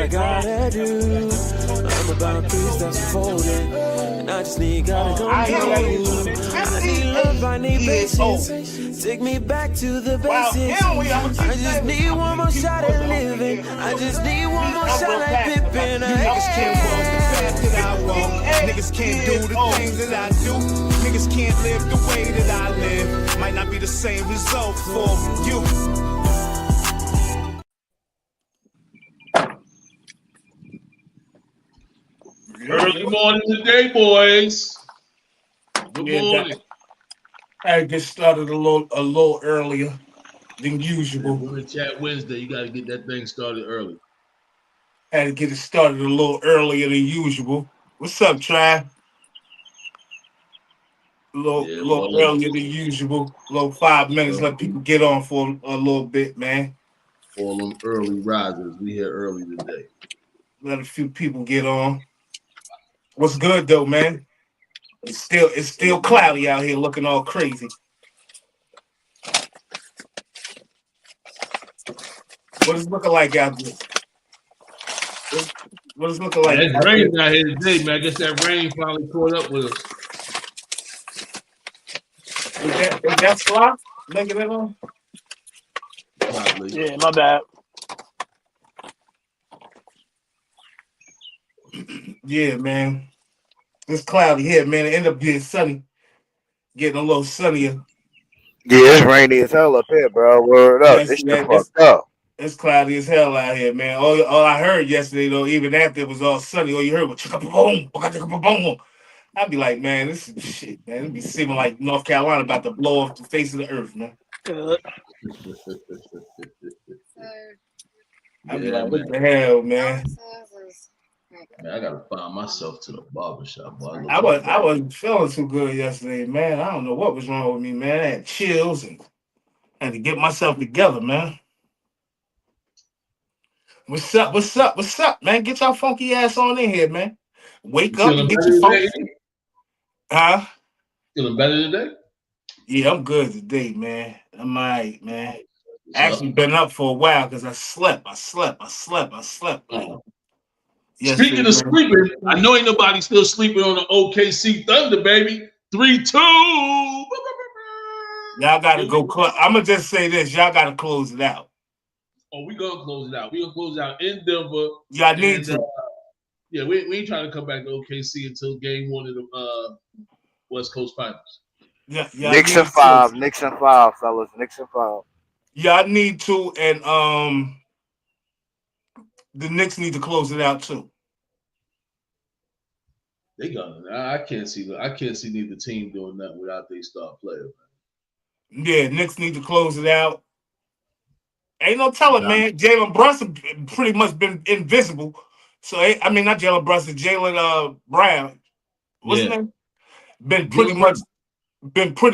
I gotta do. I'm about 3 steps forward, and I just need God to come through. I need love, I need patience. Take me back to the basics. I just need one more shot at living. I just need one more shot like Pippin. Niggas can't walk the path that I walk. Niggas can't do the things that I do. Niggas can't live the way that I live. Might not be the same result for you. Early morning today, boys. Good morning. I get started a little earlier than usual. We're in Chat Wednesday. You got to get that thing started early. Had to get it started a little earlier than usual. What's up, Trav? A little earlier than usual. A little 5 minutes. Let people get on for a little bit, man. For them early risers, we here early today. Let a few people get on. What's good though, man? It's still cloudy out here, looking all crazy. What is it looking like out there? What is it looking like? Man, it's raining out here today, man. I guess that rain finally caught up with us. Is that slop? Making it on? Probably. Yeah, my bad. Yeah, man. It's cloudy here, man. It ended up being sunny. Getting a little sunnier. Yeah, it's rainy as hell up here, bro. Word up. This shit fucked up. It's cloudy as hell out here, man. All I heard yesterday, though, even after it was all sunny, all you heard was chicka-boom. I'd be like, man, this is shit, man. It'd be seeming like North Carolina about to blow off the face of the earth, man. I'd be like, what the hell, man? Man, I gotta find myself to the barbershop. Boy. I wasn't feeling too good yesterday, man. I don't know what was wrong with me, man. I had chills and had to get myself together, man. What's up, man? Get your funky ass on in here, man. Wake up and get your funky. Huh? Feeling better today? Yeah, I'm good today, man. I'm all right, man. Actually been up for a while because I slept. Speaking of sleeping, I know ain't nobody still sleeping on the OKC Thunder, baby. 3-2. Y'all gotta go. I'm gonna just say this: y'all gotta close it out. Oh, we gonna close it out. We gonna close it out in Denver. Y'all need to. Yeah, we ain't trying to come back to OKC until Game 1 of the West Coast Finals. Yeah, Knicks and 5, fellas. Knicks and 5. Y'all need to, and the Knicks need to close it out too. They gonna. I can't see neither team doing that without their star player. Man. Yeah, Knicks need to close it out. Ain't no telling, man. Jalen Brunson pretty much been invisible. So I mean, not Jalen Brunson, Jalen Brown. What's his name? Been pretty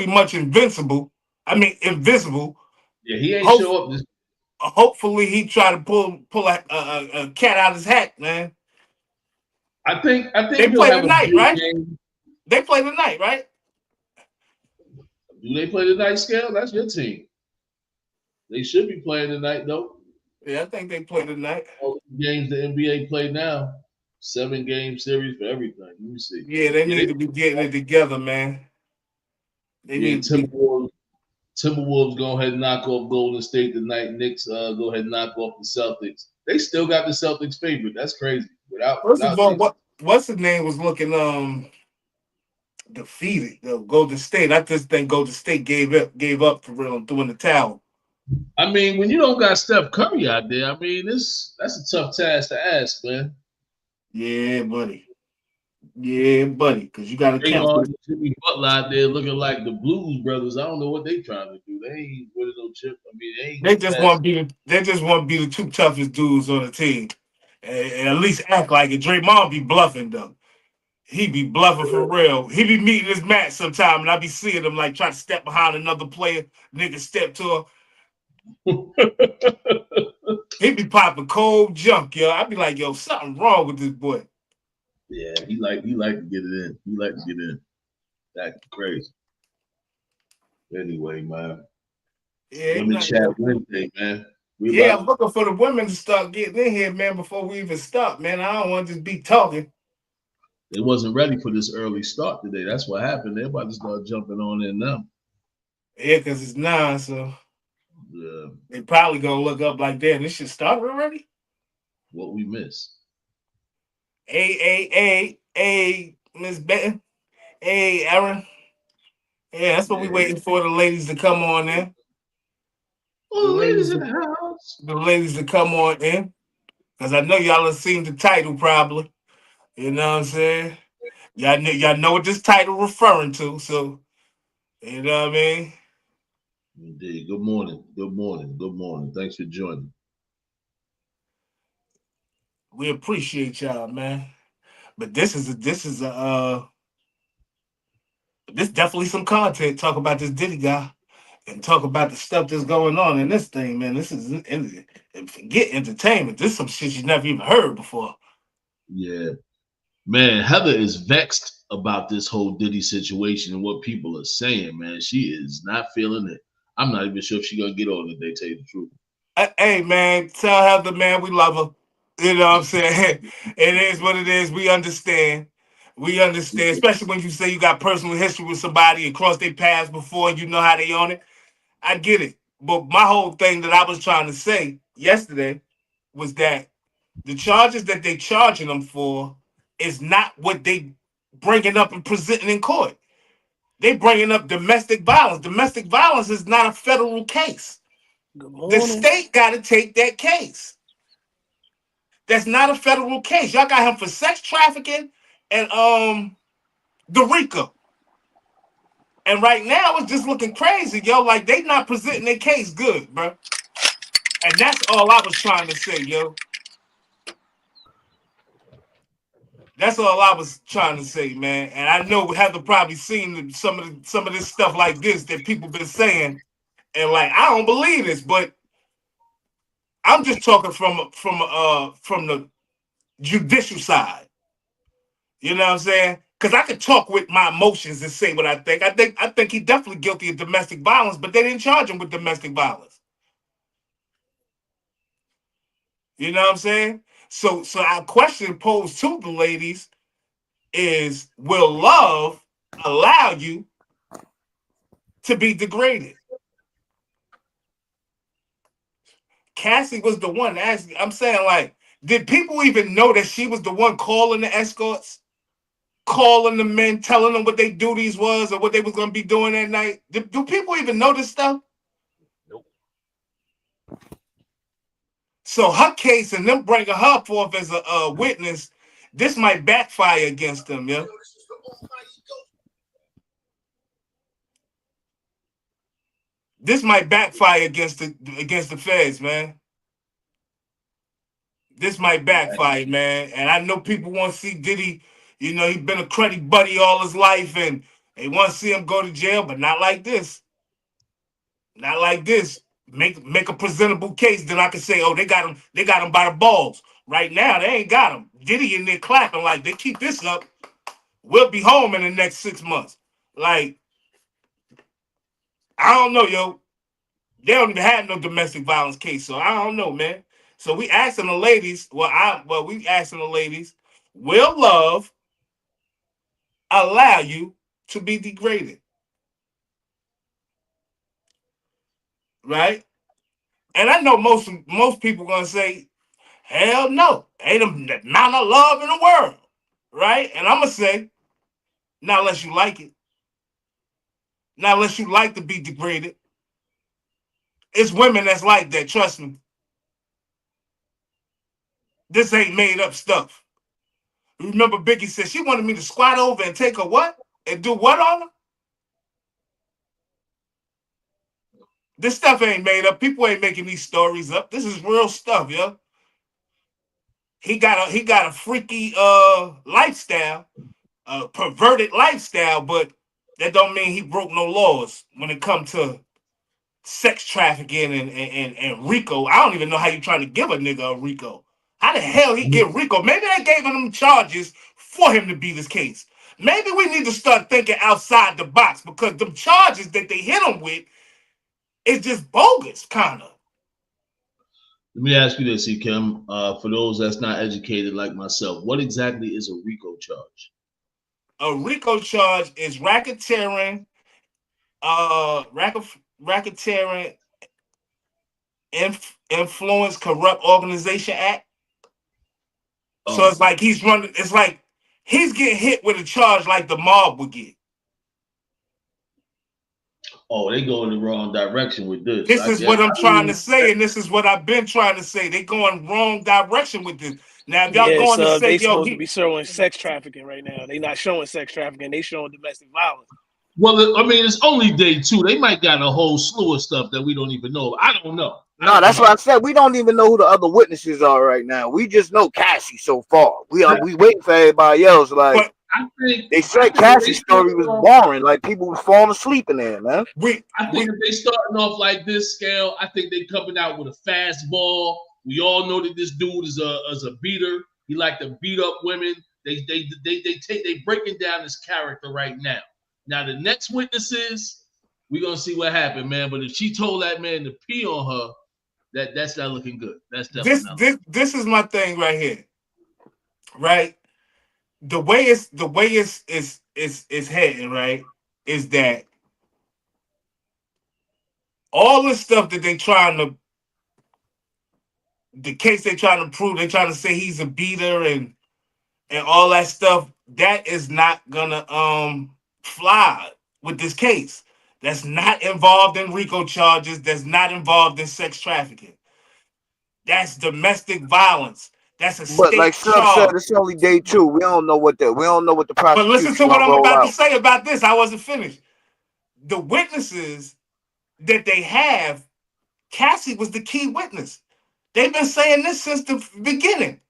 much invincible. I mean, invisible. Yeah, he ain't show up. Hopefully, he try to pull a cat out of his hat, man. I think they play tonight, right? They play tonight, right? Do they play tonight, Scale? That's your team. They should be playing tonight, though. Yeah, I think they play tonight. All the games the NBA play now, 7-game series for everything. Let me see. Yeah, they need to be getting it together, man. They need Timberwolves go ahead and knock off Golden State tonight. Knicks go ahead and knock off the Celtics. They still got the Celtics favorite. That's crazy. First of all, what's his name was looking defeated though. Golden State. I just think Golden State gave up for real and threw in the towel. I mean, when you don't got Steph Curry out there, I mean, that's a tough task to ask, man. Yeah, buddy. Because you got to count. Jimmy Butler out there looking like the Blues Brothers. I don't know what they trying to do. They ain't winning no chip. I mean, they just want to be the two toughest dudes on the team, and at least act like it. Draymond be bluffing though. He be bluffing for real. He be meeting his match sometime, and I be seeing him like try to step behind another player. Nigga step to him. He be popping cold junk, yo. I be like, yo, something wrong with this boy. Yeah, he like to get it in. He like to get in. That's crazy. Anyway, man. Yeah, Let me chat Wednesday, man. Yeah, I'm looking for the women to start getting in here, man, before we even start, man. I don't want to just be talking. They wasn't ready for this early start today. That's what happened. Everybody start jumping on in now. Yeah, because it's 9, so Yeah. they probably gonna look up like that. This shit started already? What we miss? Hey, Miss Benton. Hey, Aaron. Yeah, that's what we waiting for the ladies to come on in. Oh, the ladies in the house. The ladies to come on in. Because I know y'all have seen the title probably. You know what I'm saying? Y'all know what this title referring to, so you know what I mean? Indeed. Good morning. Good morning. Good morning. Thanks for joining. We appreciate y'all, man. But this definitely some content. Talk about this Diddy guy and talk about the stuff that's going on in this thing, man. This is and forget entertainment. This is some shit you never even heard before. Yeah. Man, Heather is vexed about this whole Diddy situation and what people are saying, man. She is not feeling it. I'm not even sure if she's gonna get on it, they tell you the truth. Hey, man, tell Heather, man, we love her. You know what I'm saying? It is what it is. We understand. We understand, especially when you say you got personal history with somebody and crossed their paths before and you know how they on it. I get it. But my whole thing that I was trying to say yesterday was that the charges that they charging them for is not what they bringing up and presenting in court. They bringing up domestic violence. Domestic violence is not a federal case. The state got to take that case. That's not a federal case. Y'all got him for sex trafficking and the RICO. And right now it's just looking crazy, yo. Like they not presenting their case good, bro. And that's all I was trying to say, yo. That's all I was trying to say, man. And I know Heather probably seen some of this stuff like this that people been saying, and like I don't believe this, but I'm just talking from the judicial side. You know what I'm saying? Because I could talk with my emotions and say what I think. I think he's definitely guilty of domestic violence, but they didn't charge him with domestic violence. You know what I'm saying? So our question posed to the ladies is, will love allow you to be degraded? Cassie was the one asking. I'm saying, like, did people even know that she was the one calling the escorts, calling the men, telling them what their duties was or what they was going to be doing that night? Do people even know this stuff? Nope. So her case and them bringing her forth as a witness, this might backfire against them, yeah. This might backfire against the feds, man. This might backfire, man. And I know people want to see Diddy. You know, he's been a credit buddy all his life, and they want to see him go to jail, but not like this. Not like this. Make a presentable case, then I can say, oh, they got him by the balls. Right now, they ain't got him. Diddy in there clapping like they keep this up. We'll be home in the next 6 months. Like, I don't know, yo. They don't even have no domestic violence case, so I don't know, man. So we asking the ladies, we asking the ladies, will love allow you to be degraded? Right? And I know most people gonna say, hell no, ain't a amount of love in the world. Right? And I'm gonna say, not unless you like it. Not unless you like to be degraded. It's women that's like that, trust me. This ain't made up stuff. Remember Biggie said she wanted me to squat over and take her what? And do what on her? This stuff ain't made up. People ain't making these stories up. This is real stuff, yo. He got a freaky lifestyle, a perverted lifestyle, but that don't mean he broke no laws when it comes to sex trafficking and RICO. I don't even know how you trying to give a nigga a RICO. How the hell he get RICO? Maybe they gave him charges for him to be this case. Maybe we need to start thinking outside the box because the charges that they hit him with is just bogus, kind of. Let me ask you this, Kim. For those that's not educated like myself, what exactly is a RICO charge? A RICO charge is racketeering, racketeering, influence, corrupt organization act. So it's like he's running. It's like he's getting hit with a charge like the mob would get. Oh, they go in the wrong direction with this. This is what I'm trying to say, and this is what I've been trying to say. They going wrong direction with this. Now, if y'all going to say, they supposed to be showing sex trafficking right now. They not showing sex trafficking. They showing domestic violence. Well, I mean, it's only day 2. They might got a whole slew of stuff that we don't even know. I don't know. No, that's what I said. We don't even know who the other witnesses are right now. We just know Cassie so far. We waiting for everybody else. Like, I think they said Cassie's story was boring. Like, people was falling asleep in there, man. I think if they starting off like this, Scale, I think they coming out with a fastball. We all know that this dude is a beater. He like to beat up women. They breaking down his character right now. Now the next witnesses, we're gonna see what happened, man. But if she told that man to pee on her, that's not looking good. That's definitely this is my thing right here. Right? The way it's heading, right, is that all the stuff that the case they trying to prove, they trying to say he's a beater and all that stuff, that is not gonna fly with this case. That's not involved in RICO charges. That's not involved in sex trafficking. That's domestic violence. That's a state But like Sub said, it's only day 2. We don't know what the prosecution. But listen to what I'm about to say about this. I wasn't finished. The witnesses that they have, Cassie was the key witness. They've been saying this since the beginning.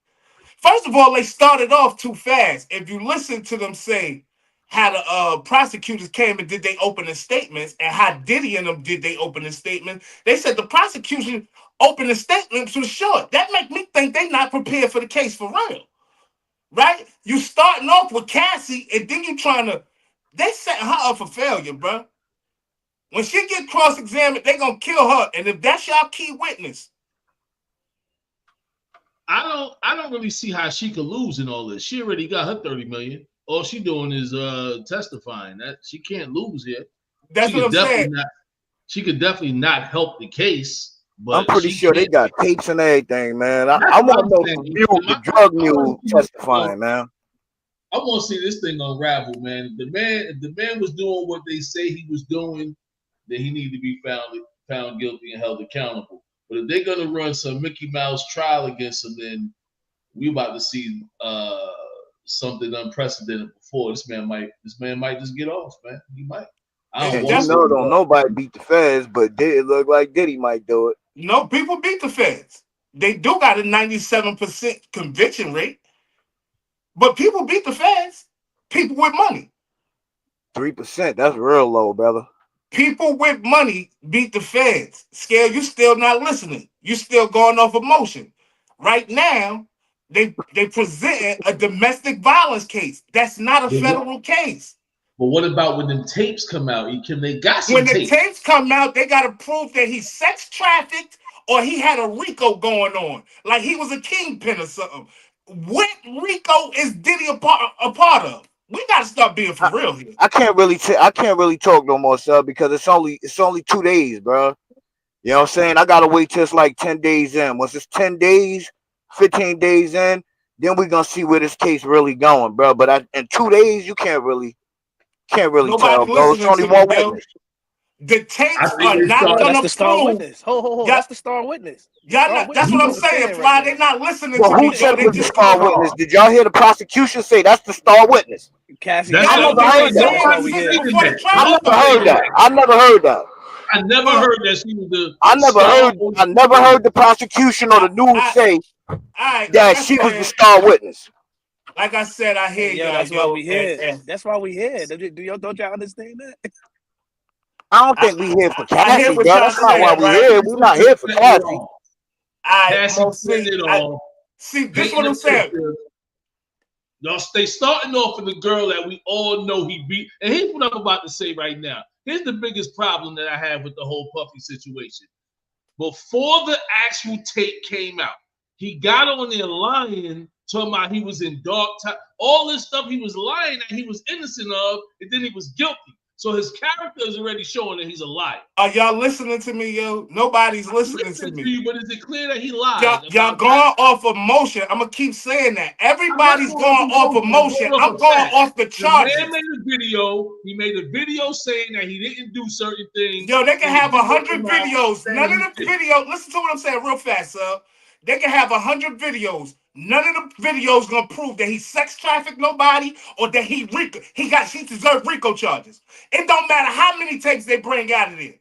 First of all, they started off too fast. If you listen to them say how the prosecutors came and did they opening statements and how Diddy and them did they opening statements, they said the prosecution opening statements was short. That make me think they not prepared for the case for real. Right? You starting off with Cassie and then you trying to, they setting her up for failure, bro. When she get cross-examined, they gonna kill her. And if that's y'all key witness, I don't really see how she could lose in all this. She already got her 30 million. All she doing is testifying. That she can't lose here. That's what I'm saying. She could definitely not help the case. But I'm pretty sure they got tapes and everything, man. I want to know the drug mule testifying, man. I want to see this thing unravel, man. If the man was doing what they say he was doing, then he needed to be found guilty and held accountable. But if they're gonna run some Mickey Mouse trial against him, then we about to see something unprecedented before. This man might just get off, man. He might. I don't nobody beat the feds, but it look like Diddy might do it. No, people beat the feds. They do got a 97% conviction rate, but people beat the feds. People with money. 3%. That's real low, brother. People with money beat the feds. Scale, you still not listening. You still going off emotion. Right now, they present a domestic violence case. That's not a federal case. But what about when them tapes come out? They got some when the tapes come out, they got to prove that he sex trafficked or he had a RICO going on. Like he was a kingpin or something. What RICO is Diddy a part of? We got to start being for real here. I can't really talk no more, sir, because it's only 2 days, bro. You know what I'm saying? I got to wait till it's like 10 days in. Once it's 10 days, 15 days in, then we're going to see where this case really going, bro. But in 2 days, you can't really tell, bro. It's only one witness. The tapes are not going to prove. That's the star witness. That's the star witness. That's what I'm saying, Fly. They're not listening to me. Who said it was the star witness? Did y'all hear the prosecution say that's the star witness? Cassie, I never heard that. I never heard that. I never heard that she was the. I never heard the prosecution or the news say that she was the star witness. Like I said, I hear you. That's why we here. That's why we here. Don't y'all understand that? I don't think we here for Cassie, bro. That's not why we here. We're not here for Cassie. See, this is what I'm saying. Y'all stay starting off with the girl that we all know he beat. And here's what I'm about to say right now. Here's the biggest problem that I have with the whole Puffy situation. before the actual tape came out. He got on there lying, talking about he was in dark time, all this stuff he was lying that he was innocent of, and then he was guilty. So his character is already showing that he's a liar. Are y'all listening to me, yo? Nobody's listening to me. You, but is it clear that he lied? Y'all going off emotion. I'm gonna keep saying that. Everybody's going off emotion. I'm going off the charges. The man made a video. He made a video saying that he didn't do certain things. Yo, they can have 100 videos. None of the videos. Listen to what I'm saying real fast, sir. They can have 100 videos. None of the videos gonna prove that he sex trafficked nobody or that he deserved RICO charges. It don't matter how many tapes they bring out of there.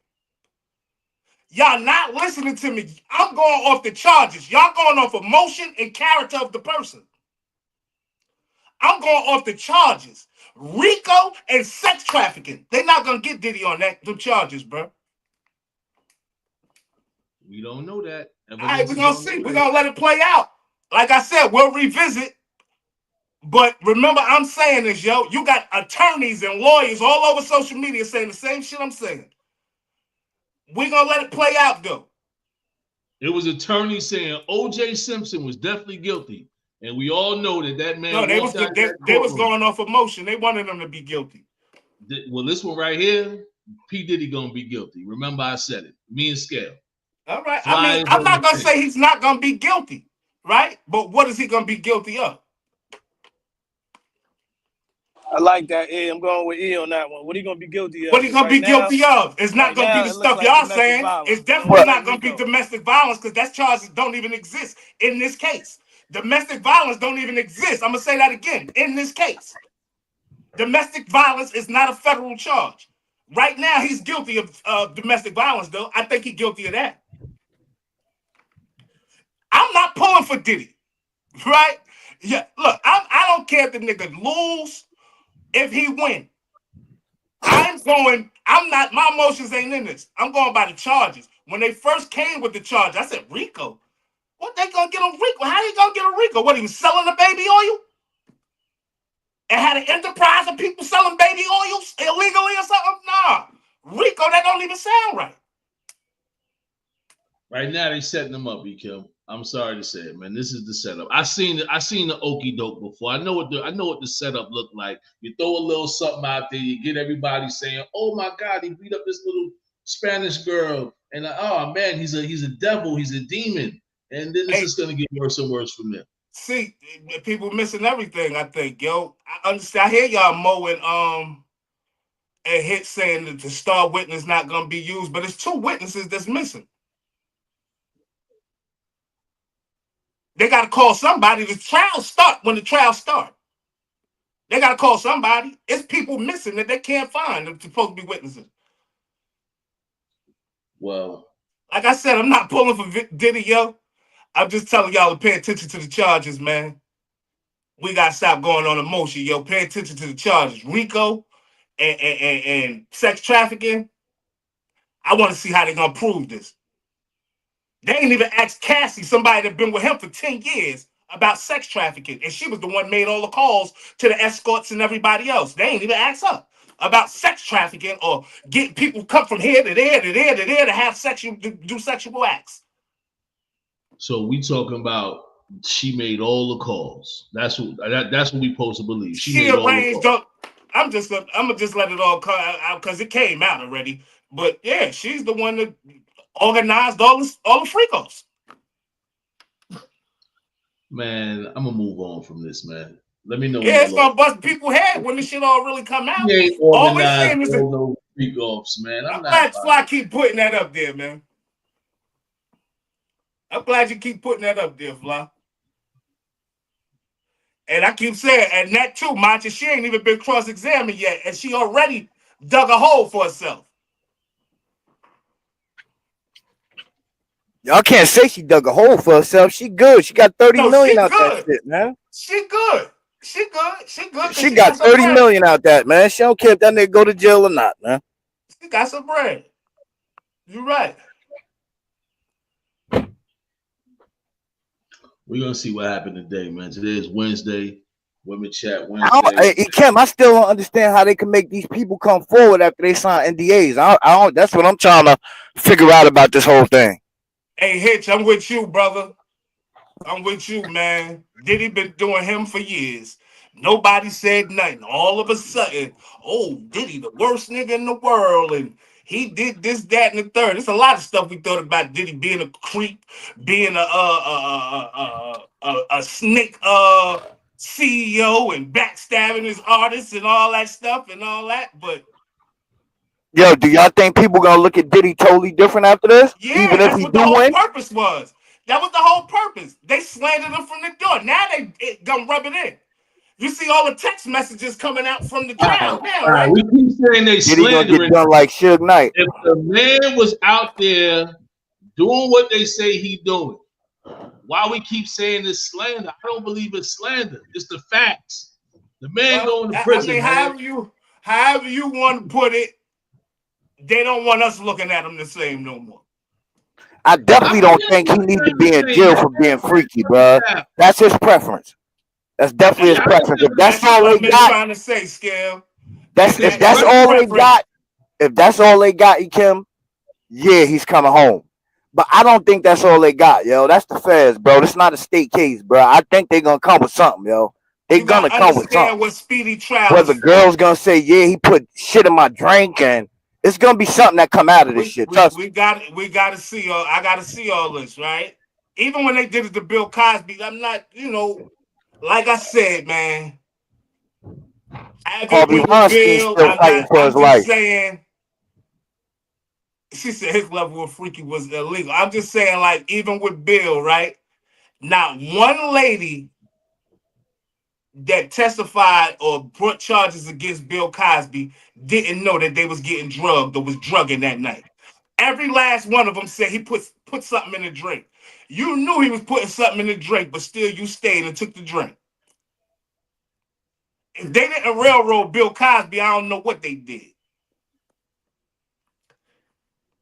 Y'all not listening to me. I'm going off the charges. Y'all going off emotion and character of the person. I'm going off the charges. RICO and sex trafficking. They're not gonna get Diddy on them charges, bro. We don't know that. All right, we're gonna see. We're gonna let it play out. Like I said, we'll revisit. But remember, I'm saying this, yo. You got attorneys and lawyers all over social media saying the same shit I'm saying. We're gonna let it play out, though. It was attorneys saying O.J. Simpson was definitely guilty, and we all know that man. No, they was going off emotion. They wanted him to be guilty. Well, this one right here, P. Diddy gonna be guilty. Remember, I said it. Me and Scale. All right. I mean, I'm not gonna say he's not gonna be guilty, right? But what is he gonna be guilty of? I like that. E. I'm going with E on that one. What are you going to be guilty of? What are you going to be guilty of? It's not going to be the stuff y'all saying. It's definitely not going to be domestic violence because that charges don't even exist in this case. Domestic violence don't even exist. I'm going to say that again. In this case, domestic violence is not a federal charge. Right now, he's guilty of domestic violence, though. I think he's guilty of that. I'm not pulling for Diddy, right? Yeah, look, I don't care if the nigga lose. If he win, my emotions ain't in this. I'm going by the charges. When they first came with the charge, I said, RICO? What they gonna get on RICO? How they gonna get on RICO? What, he was selling the baby oil? And had an enterprise of people selling baby oils illegally or something? Nah. RICO, that don't even sound right. Right now, they setting them up, Kim. I'm sorry to say it, man. This is the setup. I seen the okie doke before. I know what the setup looked like. You throw a little something out there, you get everybody saying, "Oh my God, he beat up this little Spanish girl," and oh man, he's a devil, he's a demon, and then it's just gonna get worse and worse from there. See, people missing everything. I think, yo. I understand. I hear y'all mowing and Hit saying that the star witness not gonna be used, but it's 2 witnesses that's missing. They got to call somebody. The trial start when the trial start. They got to call somebody. It's people missing that they can't find. They're supposed to be witnesses. Well, like I said, I'm not pulling for Diddy, yo. I'm just telling y'all to pay attention to the charges, man. We got to stop going on emotion, yo. Pay attention to the charges. RICO and sex trafficking. I want to see how they're going to prove this. They ain't even asked Cassie, somebody that been with him for 10 years, about sex trafficking. And she was the one made all the calls to the escorts and everybody else. They ain't even asked her about sex trafficking or getting people come from here to there to there to there to have do sexual acts. So we talking about she made all the calls. That's what we supposed to believe. She arranged up. I'm gonna just let it all come out because it came out already. But yeah, she's the one that organized all the freakos. Man, I'm gonna move on from this, man. Let me know. Yeah, it's gonna bust people's head when this shit all really come out. All we saying is those freak-offs, man. I'm glad Fly keep putting that up there, man. I'm glad you keep putting that up there, Fly. And I keep saying, and that too, Mancha, she ain't even been cross-examined yet, and she already dug a hole for herself. Y'all can't say she dug a hole for herself. She good. She got 30 million out that shit, man. She good. She good. She got 30 million out that, man. She don't care if that nigga go to jail or not, man. She got some bread. You're right. We're gonna see what happened today, man. Today is Wednesday. Women Chat Wednesday. Kim, I still don't understand how they can make these people come forward after they sign NDAs. I don't. That's what I'm trying to figure out about this whole thing. Hey, Hitch, I'm with you, brother. I'm with you, man. Diddy been doing him for years. Nobody said nothing. All of a sudden, oh, Diddy, the worst nigga in the world, and he did this, that, and the third. There's a lot of stuff we thought about Diddy being a creep, being a snake CEO and backstabbing his artists and all that stuff and all that. But Yo, do y'all think people gonna look at Diddy totally different after this? yeah, Even if that's he what the do whole win? purpose was. That was the whole purpose. They slandered him from the door. Now they gonna rub it in. You see all the text messages coming out from the trial now, right? We keep saying they Diddy gonna get slandering. done like Suge Knight. If the man was out there doing what they say he doing, why we keep saying this slander? I don't believe it's slander. It's the facts. The man going to prison. I mean, however you want to put it, they don't want us looking at him the same no more. I definitely don't think he needs to be in jail for being freaky, bro. That's his preference. That's definitely his preference. If that's all they got, trying to say, Scale. If that's all they got, Kim, yeah, he's coming home. But I don't think that's all they got, yo. That's the feds, bro. That's not a state case, bro. I think they're gonna come with something, yo. They're gonna come with something. What speedy trial? Where the girl's gonna say, yeah, he put shit in my drink, and it's gonna be something that come out of this shit. We got to see all. I got to see all this, right? Even when they did it to Bill Cosby, I'm not, like I said, man. Harvey Weinstein still fighting for his life. Saying, she said his level of freaky was illegal. I'm just saying, like, even with Bill, right? Not one lady that testified or brought charges against Bill Cosby didn't know that they was getting drugged or was drugging that night. Every last one of them said he put something in the drink. You knew he was putting something in the drink, but still you stayed and took the drink. If they didn't railroad Bill Cosby, I don't know what they did.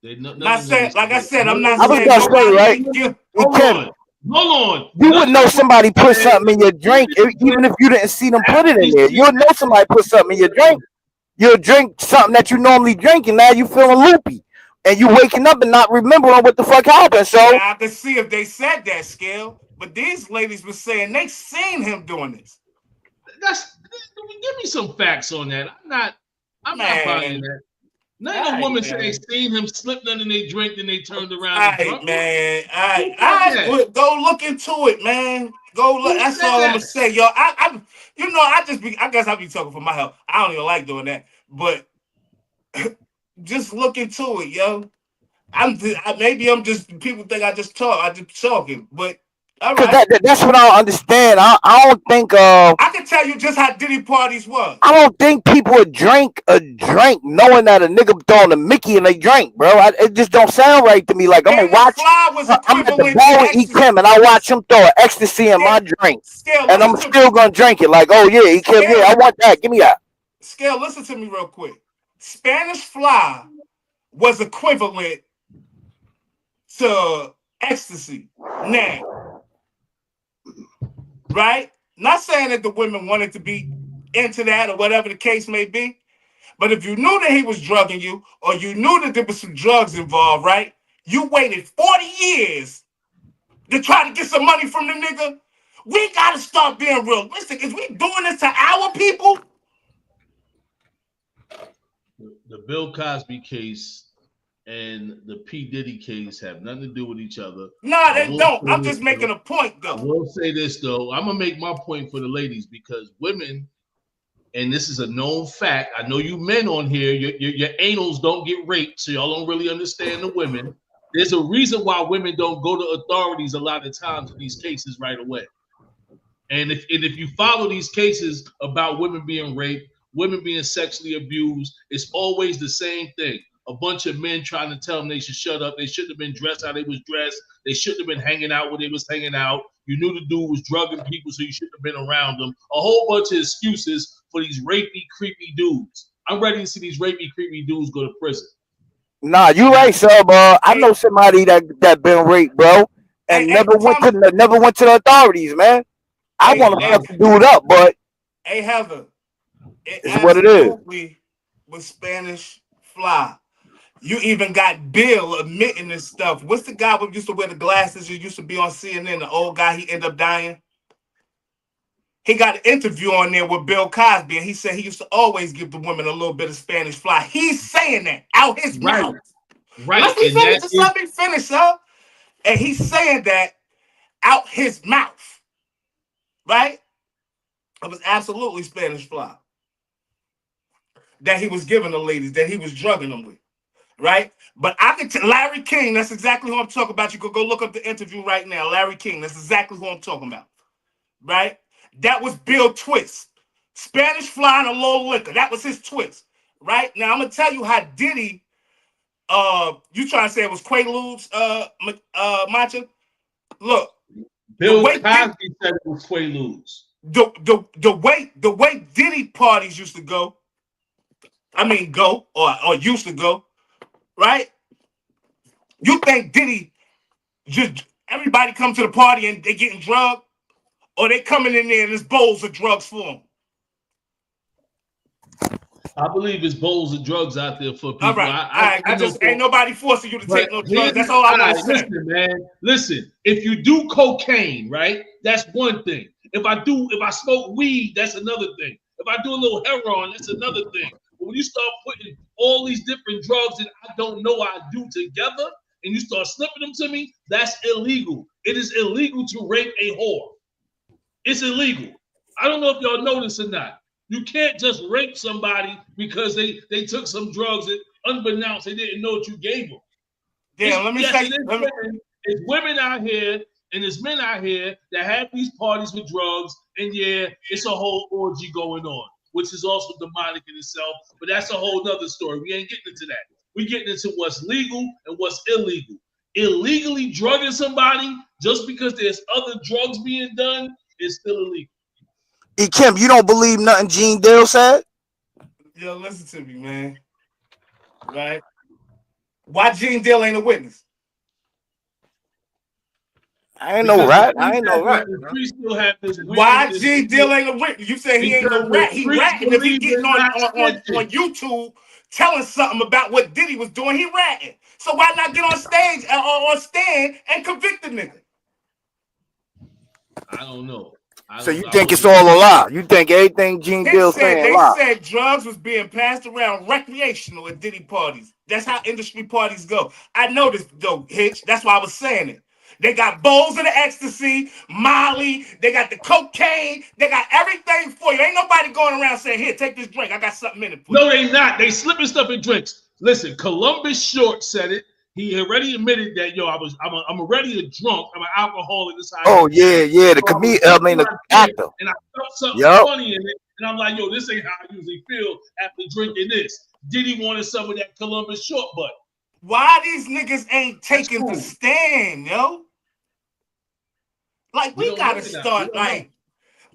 Not saying, like I said, I'm not saying. I was gonna say, right? Hold on. You would know somebody put something in your drink, even if you didn't see them put it in there. You'll know somebody put something in your drink. You'll drink something that you normally drink, and now you feeling loopy, and you waking up and not remembering what the fuck happened. So yeah, I can see if they said that, Scale. But these ladies were saying they seen him doing this. Give me some facts on that. I'm not buying that. None of the women say they seen him slip nothing in their drink, then they turned around. All right. Go look into it, man. Go look. That's all I'm gonna say, yo. I guess I be talking for my health. I don't even like doing that, but just look into it, yo. Maybe I'm just people think I just talk. I just talking, but. Right. That's what I don't understand. I don't think. I can tell you just how Diddy parties was. I don't think people would drink a drink knowing that a nigga throwing a Mickey in a drink, bro. It just don't sound right to me. Like I'm gonna watch. I'm at the bar with E-Kim and I watch him throw ecstasy in my drink, and I'm still gonna drink it. Like, oh yeah, E-Kim, yeah, I want that. Give me that. Scale, listen to me real quick. Spanish Fly was equivalent to ecstasy. Now. Right? Not saying that the women wanted to be into that or whatever the case may be, but if you knew that he was drugging you or you knew that there was some drugs involved, right? You waited 40 years to try to get some money from the nigga. We got to start being realistic. Is we doing this to our people? The Bill Cosby case and the P. Diddy case have nothing to do with each other. No, they don't. I'm just making a point, though. I will say this, though. I'm going to make my point for the ladies because women, and this is a known fact, I know you men on here, your anals don't get raped, so y'all don't really understand the women. There's a reason why women don't go to authorities a lot of times in these cases right away. And if you follow these cases about women being raped, women being sexually abused, it's always the same thing. A bunch of men trying to tell them they should shut up. They shouldn't have been dressed how they was dressed. They shouldn't have been hanging out where they was hanging out. You knew the dude was drugging people, so you shouldn't have been around them. A whole bunch of excuses for these rapey, creepy dudes. I'm ready to see these rapey, creepy dudes go to prison. Nah, you right, sub. I know somebody that been raped, bro, and never went to the authorities, man. I want to fuck the dude up, but hey, Heather, it's what it is. With Spanish Fly. You even got Bill admitting this stuff. What's the guy who used to wear the glasses who used to be on CNN? The old guy, he ended up dying. He got an interview on there with Bill Cosby, and he said he used to always give the women a little bit of Spanish fly. He's saying that out his mouth. Right. Let me finish. Just let me finish, huh? And he's saying that out his mouth. Right? It was absolutely Spanish fly that he was giving the ladies, that he was drugging them with. Right? But I can tell Larry King, that's exactly who I'm talking about. You could go look up the interview right now. Larry King, that's exactly who I'm talking about. Right? That was Bill Twist. Spanish fly and a little liquor. That was his twist. Right? Now I'm gonna tell you how Diddy, you trying to say it was Quaaludes, Macha? Look. Bill Cosby said it was Quaaludes. The way Diddy parties used to go, or used to go, right? You think Diddy just everybody come to the party and they getting drugged, or they coming in there and there's bowls of drugs for them? I believe it's bowls of drugs out there for people. All right. I just ain't nobody forcing you to take no drugs. That's all I want to say. Listen, man. Listen, if you do cocaine, right, that's one thing. If I smoke weed, that's another thing. If I do a little heroin, that's another thing. But when you start putting all these different drugs that I don't know I do together, and you start slipping them to me, that's illegal. It is illegal to rape a whore. It's illegal. I don't know if y'all know this or not. You can't just rape somebody because they took some drugs that, unbeknownst, they didn't know what you gave them. It's women out here and there's men out here that have these parties with drugs, and yeah, it's a whole orgy going on, which is also demonic in itself. But that's a whole nother story. We ain't getting into that. We're getting into what's legal and what's illegal. Illegally drugging somebody just because there's other drugs being done is still illegal. Hey, Kim, you don't believe nothing Gene Dale said? Yo, listen to me, man. Right? Why Gene Dale ain't a witness? I ain't no rat. Why Gene Dale ain't a witness? You say he ain't no rat. He ratting if he getting on YouTube telling something about what Diddy was doing. He ratting. So why not get on stage or stand and convict the nigga? I don't know. So you think it's all a lie? You think everything Gene Dale saying a lie? They said drugs was being passed around recreational at Diddy parties. That's how industry parties go. I know this though, Hitch. That's why I was saying it. They got bowls of the ecstasy, Molly. They got the cocaine. They got everything for you. Ain't nobody going around saying, "Here, take this drink. I got something in it for you." No, they not. They slipping stuff in drinks. Listen, Columbus Short said it. He already admitted that, I'm already a drunk. I'm an alcoholic. The actor. And I felt something funny in it. And I'm like, this ain't how I usually feel after drinking this. Diddy wanted some of that Columbus Short butt. Why these niggas ain't taking the stand, yo? Like, we gotta start, like,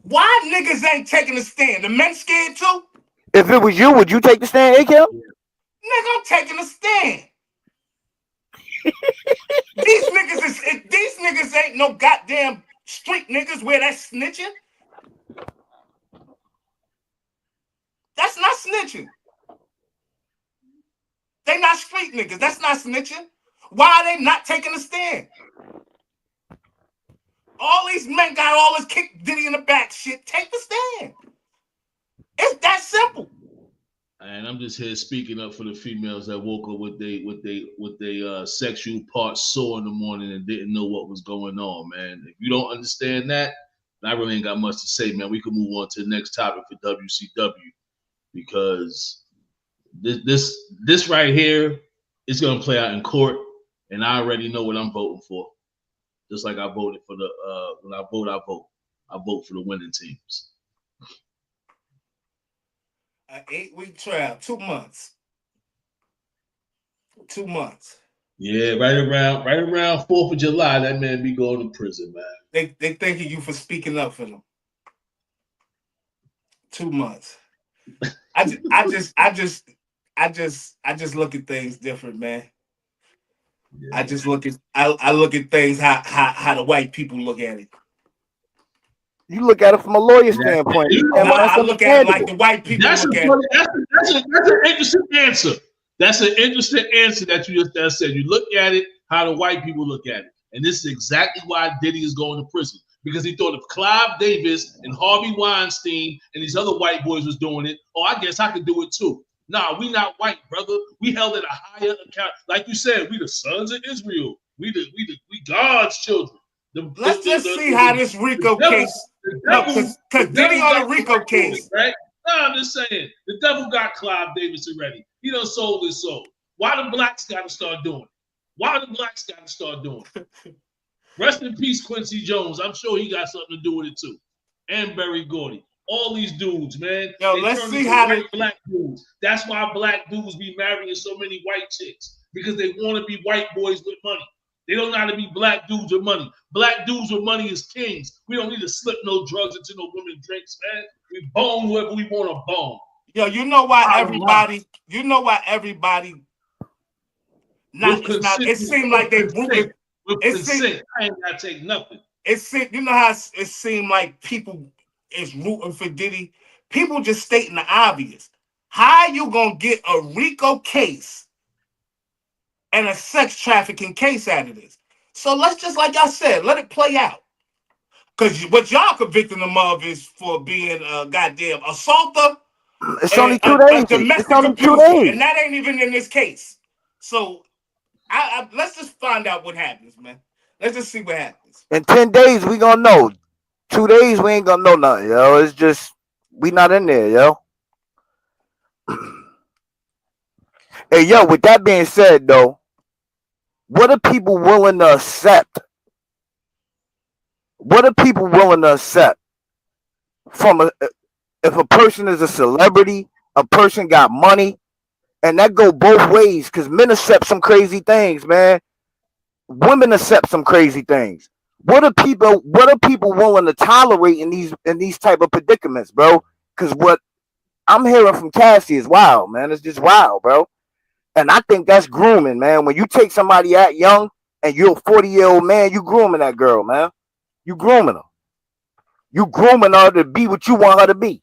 why niggas ain't taking the stand? The men scared too? If it was you, would you take the stand, AKM? Nigga, I'm taking the stand. These niggas ain't no goddamn street niggas where that's snitching. That's not snitching. They not street niggas. That's not snitching. Why are they not taking a stand? All these men got all this kick Diddy in the back shit. Take the stand. It's that simple. And I'm just here speaking up for the females that woke up with they sexual parts sore in the morning and didn't know what was going on, man. If you don't understand that, I really ain't got much to say, man. We can move on to the next topic for WCW, because this right here is gonna play out in court, and I already know what I'm voting for. Just like I voted for when I vote, I vote for the winning teams. An 8-week trial, 2 months. 2 months. Yeah, right around 4th of July, that man be going to prison, man. They thanking you for speaking up for them. 2 months. I just look at things different, man. Yeah. I look at things how the white people look at it. You look at it from a lawyer standpoint. I look at it like the white people look at it. That's an interesting answer. That's an interesting answer that you just said. You look at it how the white people look at it. And this is exactly why Diddy is going to prison. Because he thought if Clive Davis and Harvey Weinstein and these other white boys was doing it, oh, I guess I could do it too. Nah, we not white, brother. We held at a higher account. Like you said, we the sons of Israel. We God's children. Let's just see how this RICO case. Because Diddy on a RICO case, right? No, I'm just saying the devil got Clive Davis already. He done sold his soul. Why the blacks got to start doing it? Why the blacks got to start doing it? Rest in peace, Quincy Jones. I'm sure he got something to do with it too. And Berry Gordy. All these dudes, man. Yo, let's see how black dudes. That's why black dudes be marrying so many white chicks. Because they want to be white boys with money. They don't know how to be black dudes with money. Black dudes with money is kings. We don't need to slip no drugs into no women drinks, man. We bone whoever we want to bone. Yo, you know why everybody it seemed like they rooted with consent. I ain't gotta take nothing. You know how it seemed like people is rooting for Diddy? People just stating the obvious. How you gonna get a RICO case and a sex trafficking case out of this? So let's just, like y'all said, let it play out. Because what y'all convicting them of is for being a goddamn assaulter. It's only 2 days. Domestic abuser, and that ain't even in this case. So let's just find out what happens, man. Let's just see what happens. In 10 days, we gonna know. 2 days, we ain't gonna know nothing, yo. It's just, we not in there, yo. Hey, yo, with that being said, though, what are people willing to accept? What are people willing to accept from if a person is a celebrity, a person got money, and that go both ways, because men accept some crazy things, man. Women accept some crazy things. What are people willing to tolerate in these type of predicaments, bro? Because what I'm hearing from Cassie is wild, man. It's just wild, bro. And I think that's grooming, man. When you take somebody out young and you're a 40-year-old man, you grooming that girl, man. You grooming her. You grooming her to be what you want her to be.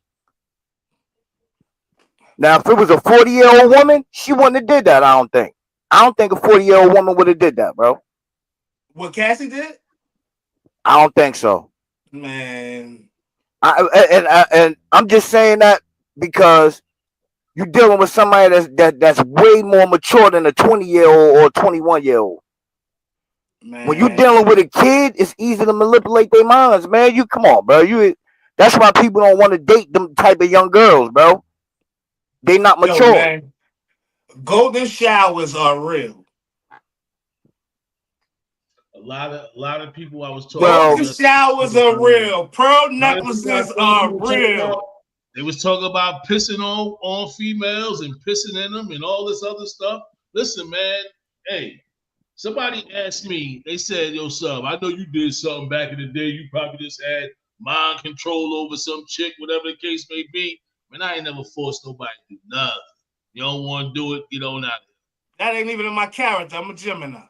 Now, if it was a 40-year-old woman, she wouldn't have did that, I don't think. I don't think a 40-year-old woman would have did that, bro. What Cassie did? I don't think so. Man. And I'm just saying that because you're dealing with somebody that's way more mature than a 20-year-old or 21-year-old. Man. When you're dealing with a kid, it's easy to manipulate their minds, man. You come on, bro. That's why people don't want to date them type of young girls, bro. They not mature. Man. Golden showers are real. A lot of people I was talking. Golden showers are real. Pearl necklaces are real. They was talking about pissing on females and pissing in them and all this other stuff. Listen, man. Hey, somebody asked me. They said, "Yo, sub, I know you did something back in the day. You probably just had mind control over some chick, whatever the case may be." Man, I ain't never forced nobody to do nothing. You don't want to do it, get on out of here. That ain't even in my character. I'm a Gemini.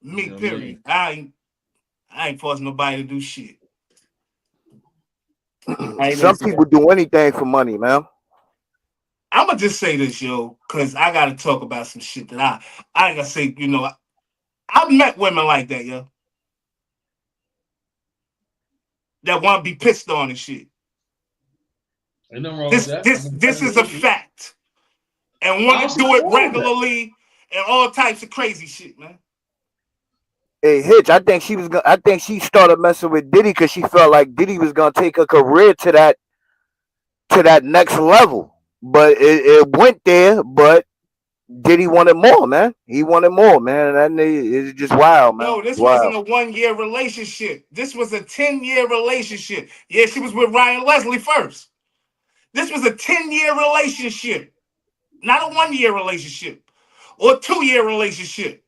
Me, you know, period. I ain't forcing nobody to do shit. Some people do anything for money, man. I'm gonna just say this, yo, because I gotta talk about some shit that I ain't gonna say, you know, I've met women like that, yo. That want to be pissed on and shit. Ain't nothing wrong with that. This is a fact. And want to do it regularly and all types of crazy shit, man. Hey, Hitch, I think she started messing with Diddy because she felt like Diddy was gonna take her career to that next level. But it went there, but Diddy wanted more, man. He wanted more, man. And it's just wild, man. No, this wasn't a 1-year relationship. This was a 10-year relationship. Yeah, she was with Ryan Leslie first. This was a 10-year relationship, not a 1-year relationship or a 2-year relationship.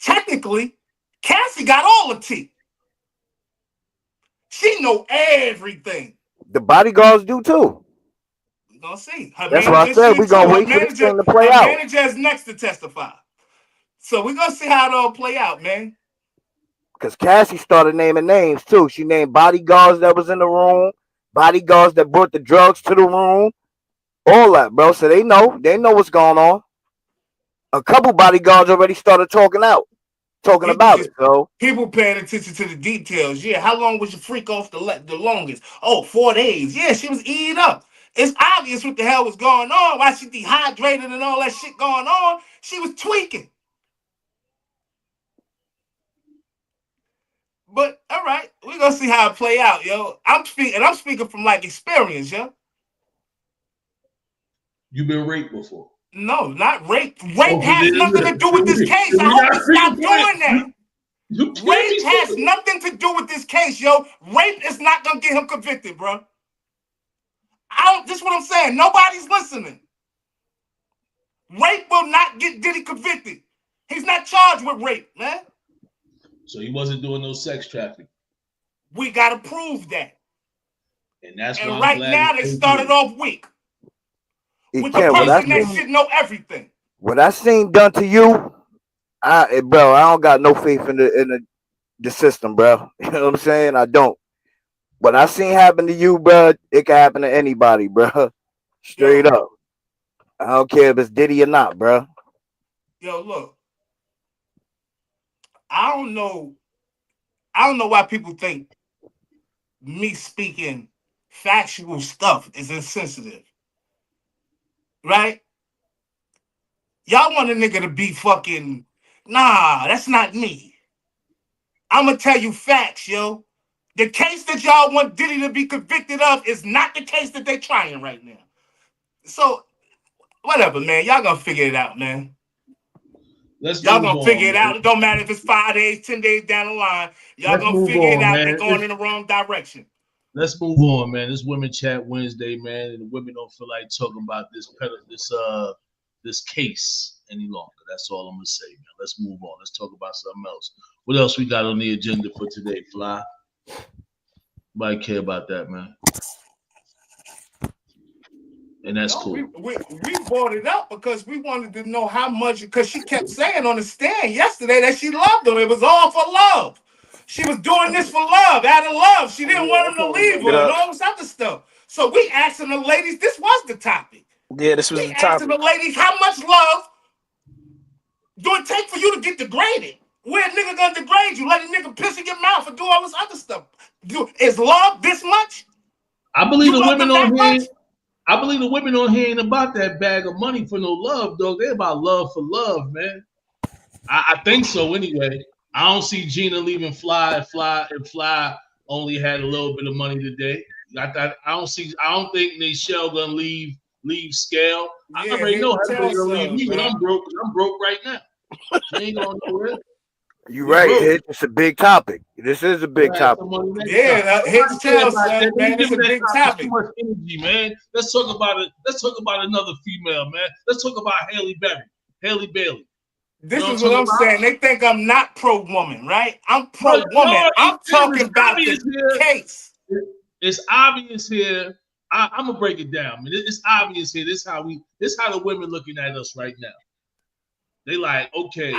Technically, Cassie got all the tea. She know everything. The bodyguards do too. We're gonna see. That's why I said we're gonna wait for this thing to play out. Her manager is next to testify. So we're gonna see how it all play out, man. Because Cassie started naming names too. She named bodyguards that was in the room. Bodyguards that brought the drugs to the room, All that, bro. So they know what's going on. A couple bodyguards already started talking about it. So people paying attention to the details. Yeah, how long was your freak off the longest? Oh, 4 days. Yeah, she was eating up. It's obvious what the hell was going on. Why she dehydrated and all that shit going on. She was tweaking. But all right, we're gonna see how it play out, yo. I'm speaking from like experience, yo. You've been raped before. No, not rape. Rape has nothing to do with this case. I hope we stop doing that. Rape has nothing to do with this case, yo. Rape is not gonna get him convicted, bro. This is what I'm saying. Nobody's listening. Rape will not get Diddy convicted. He's not charged with rape, man. So he wasn't doing no sex trafficking. We gotta prove that. And that's and why right now they started off weak. With the person that should know everything. What I seen done to you, bro, I don't got no faith in the system, bro. You know what I'm saying? I don't. What I seen happen to you, bro, it can happen to anybody, bro. Straight up. I don't care if it's Diddy or not, bro. Yo, look. I don't know why people think me speaking factual stuff is insensitive. Right? Y'all want a nigga to be fucking, nah, that's not me. I'm gonna tell you facts, yo. The case that y'all want Diddy to be convicted of is not the case that they're trying right now. So, whatever, man. Y'all gonna figure it out, man. Y'all gonna figure it out. It don't matter if it's 5 days, 10 days down the line. Y'all gonna figure it out. They're going in the wrong direction. Let's move on, man. This Women Chat Wednesday, man, and the women don't feel like talking about this case any longer. That's all I'm gonna say, man. Let's move on. Let's talk about something else. What else we got on the agenda for today, Fly? Nobody care about that, man. And that's cool. We brought it up because we wanted to know how much, because she kept saying on the stand yesterday that she loved him. It was all for love. She was doing this for love, out of love. She didn't want him to leave her and all this other stuff. So we asking the ladies, this was the topic. Yeah, this was the topic. Asking the ladies, how much love do it take for you to get degraded? Where a nigga gonna degrade you? Let a nigga piss in your mouth and do all this other stuff. Is love this much? I believe the women on here. I believe the women on here ain't about that bag of money for no love, though. They're about love for love, man. I think so anyway. I don't see Gina leaving Fly. Fly only had a little bit of money today. I don't think Nichelle gonna leave Scale. I already know how to leave me, but I'm broke. I'm broke right now. She ain't going nowhere. You're right. It's a big topic. This is a big topic. Yeah, hits tell, son, man. It's a big topic. Too much energy, man. Let's talk about it. Let's talk about another female, man. Let's talk about Halle Bailey. This is what I'm saying. They think I'm not pro-woman, right? I'm pro-woman. I'm talking about the case. It's obvious here. I'm gonna break it down. It's obvious here. This how the women looking at us right now. They like, okay.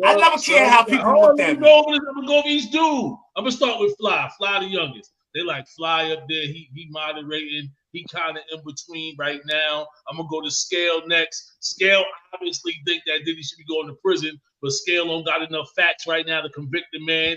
I never care how people look at me. I'm gonna go over each dude. I'm gonna start with Fly the youngest. They like Fly up there. He moderating. He kind of in between right now. I'm gonna go to Scale next. Scale obviously think that Diddy should be going to prison, but Scale don't got enough facts right now to convict the man.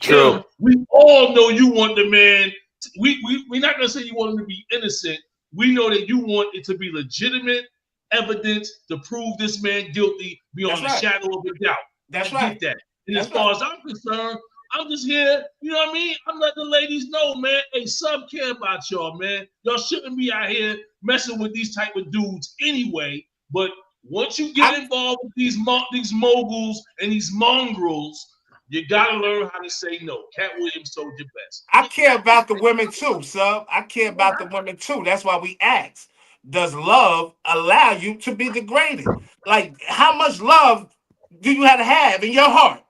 True. We all know you want the man. We're not gonna say you want him to be innocent. We know that you want it to be legitimate evidence to prove this man guilty beyond the shadow of a doubt. That's right. Get that. And as far as I'm concerned, I'm just here, you know what I mean? I'm letting the ladies know, man. Hey, sub care about y'all, man. Y'all shouldn't be out here messing with these type of dudes anyway. But once you get involved with these moguls and these mongrels, you gotta learn how to say no. Cat Williams told you best. I care about the women too, sub. I care about the women too. That's why we ask. Does love allow you to be degraded? Like, how much love do you have in your heart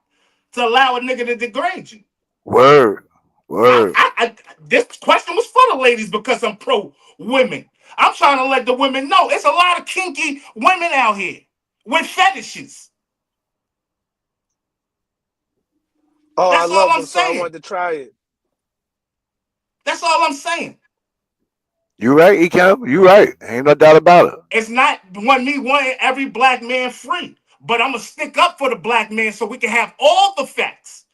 to allow a nigga to degrade you? Word. This question was for the ladies because I'm pro women. I'm trying to let the women know it's a lot of kinky women out here with fetishes. Oh, that's all I'm saying. So I wanted to try it. That's all I'm saying. You right, Ekem. You right. Ain't no doubt about it. It's not me wanting every black man free, but I'm gonna stick up for the black man so we can have all the facts,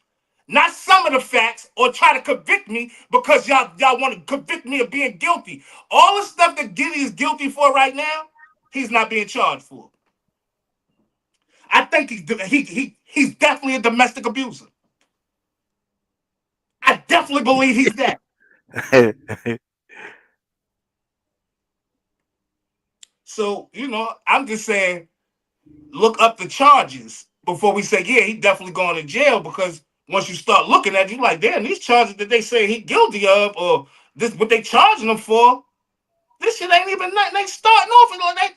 not some of the facts, or try to convict me because y'all want to convict me of being guilty. All the stuff that Giddy is guilty for right now, he's not being charged for. I think he's definitely a domestic abuser. I definitely believe he's that. So, I'm just saying, look up the charges before we say, yeah, he definitely going to jail, because once you start looking at it, you like, damn, these charges that they say he guilty of, or this what they charging him for, this shit ain't even nothing. They starting off and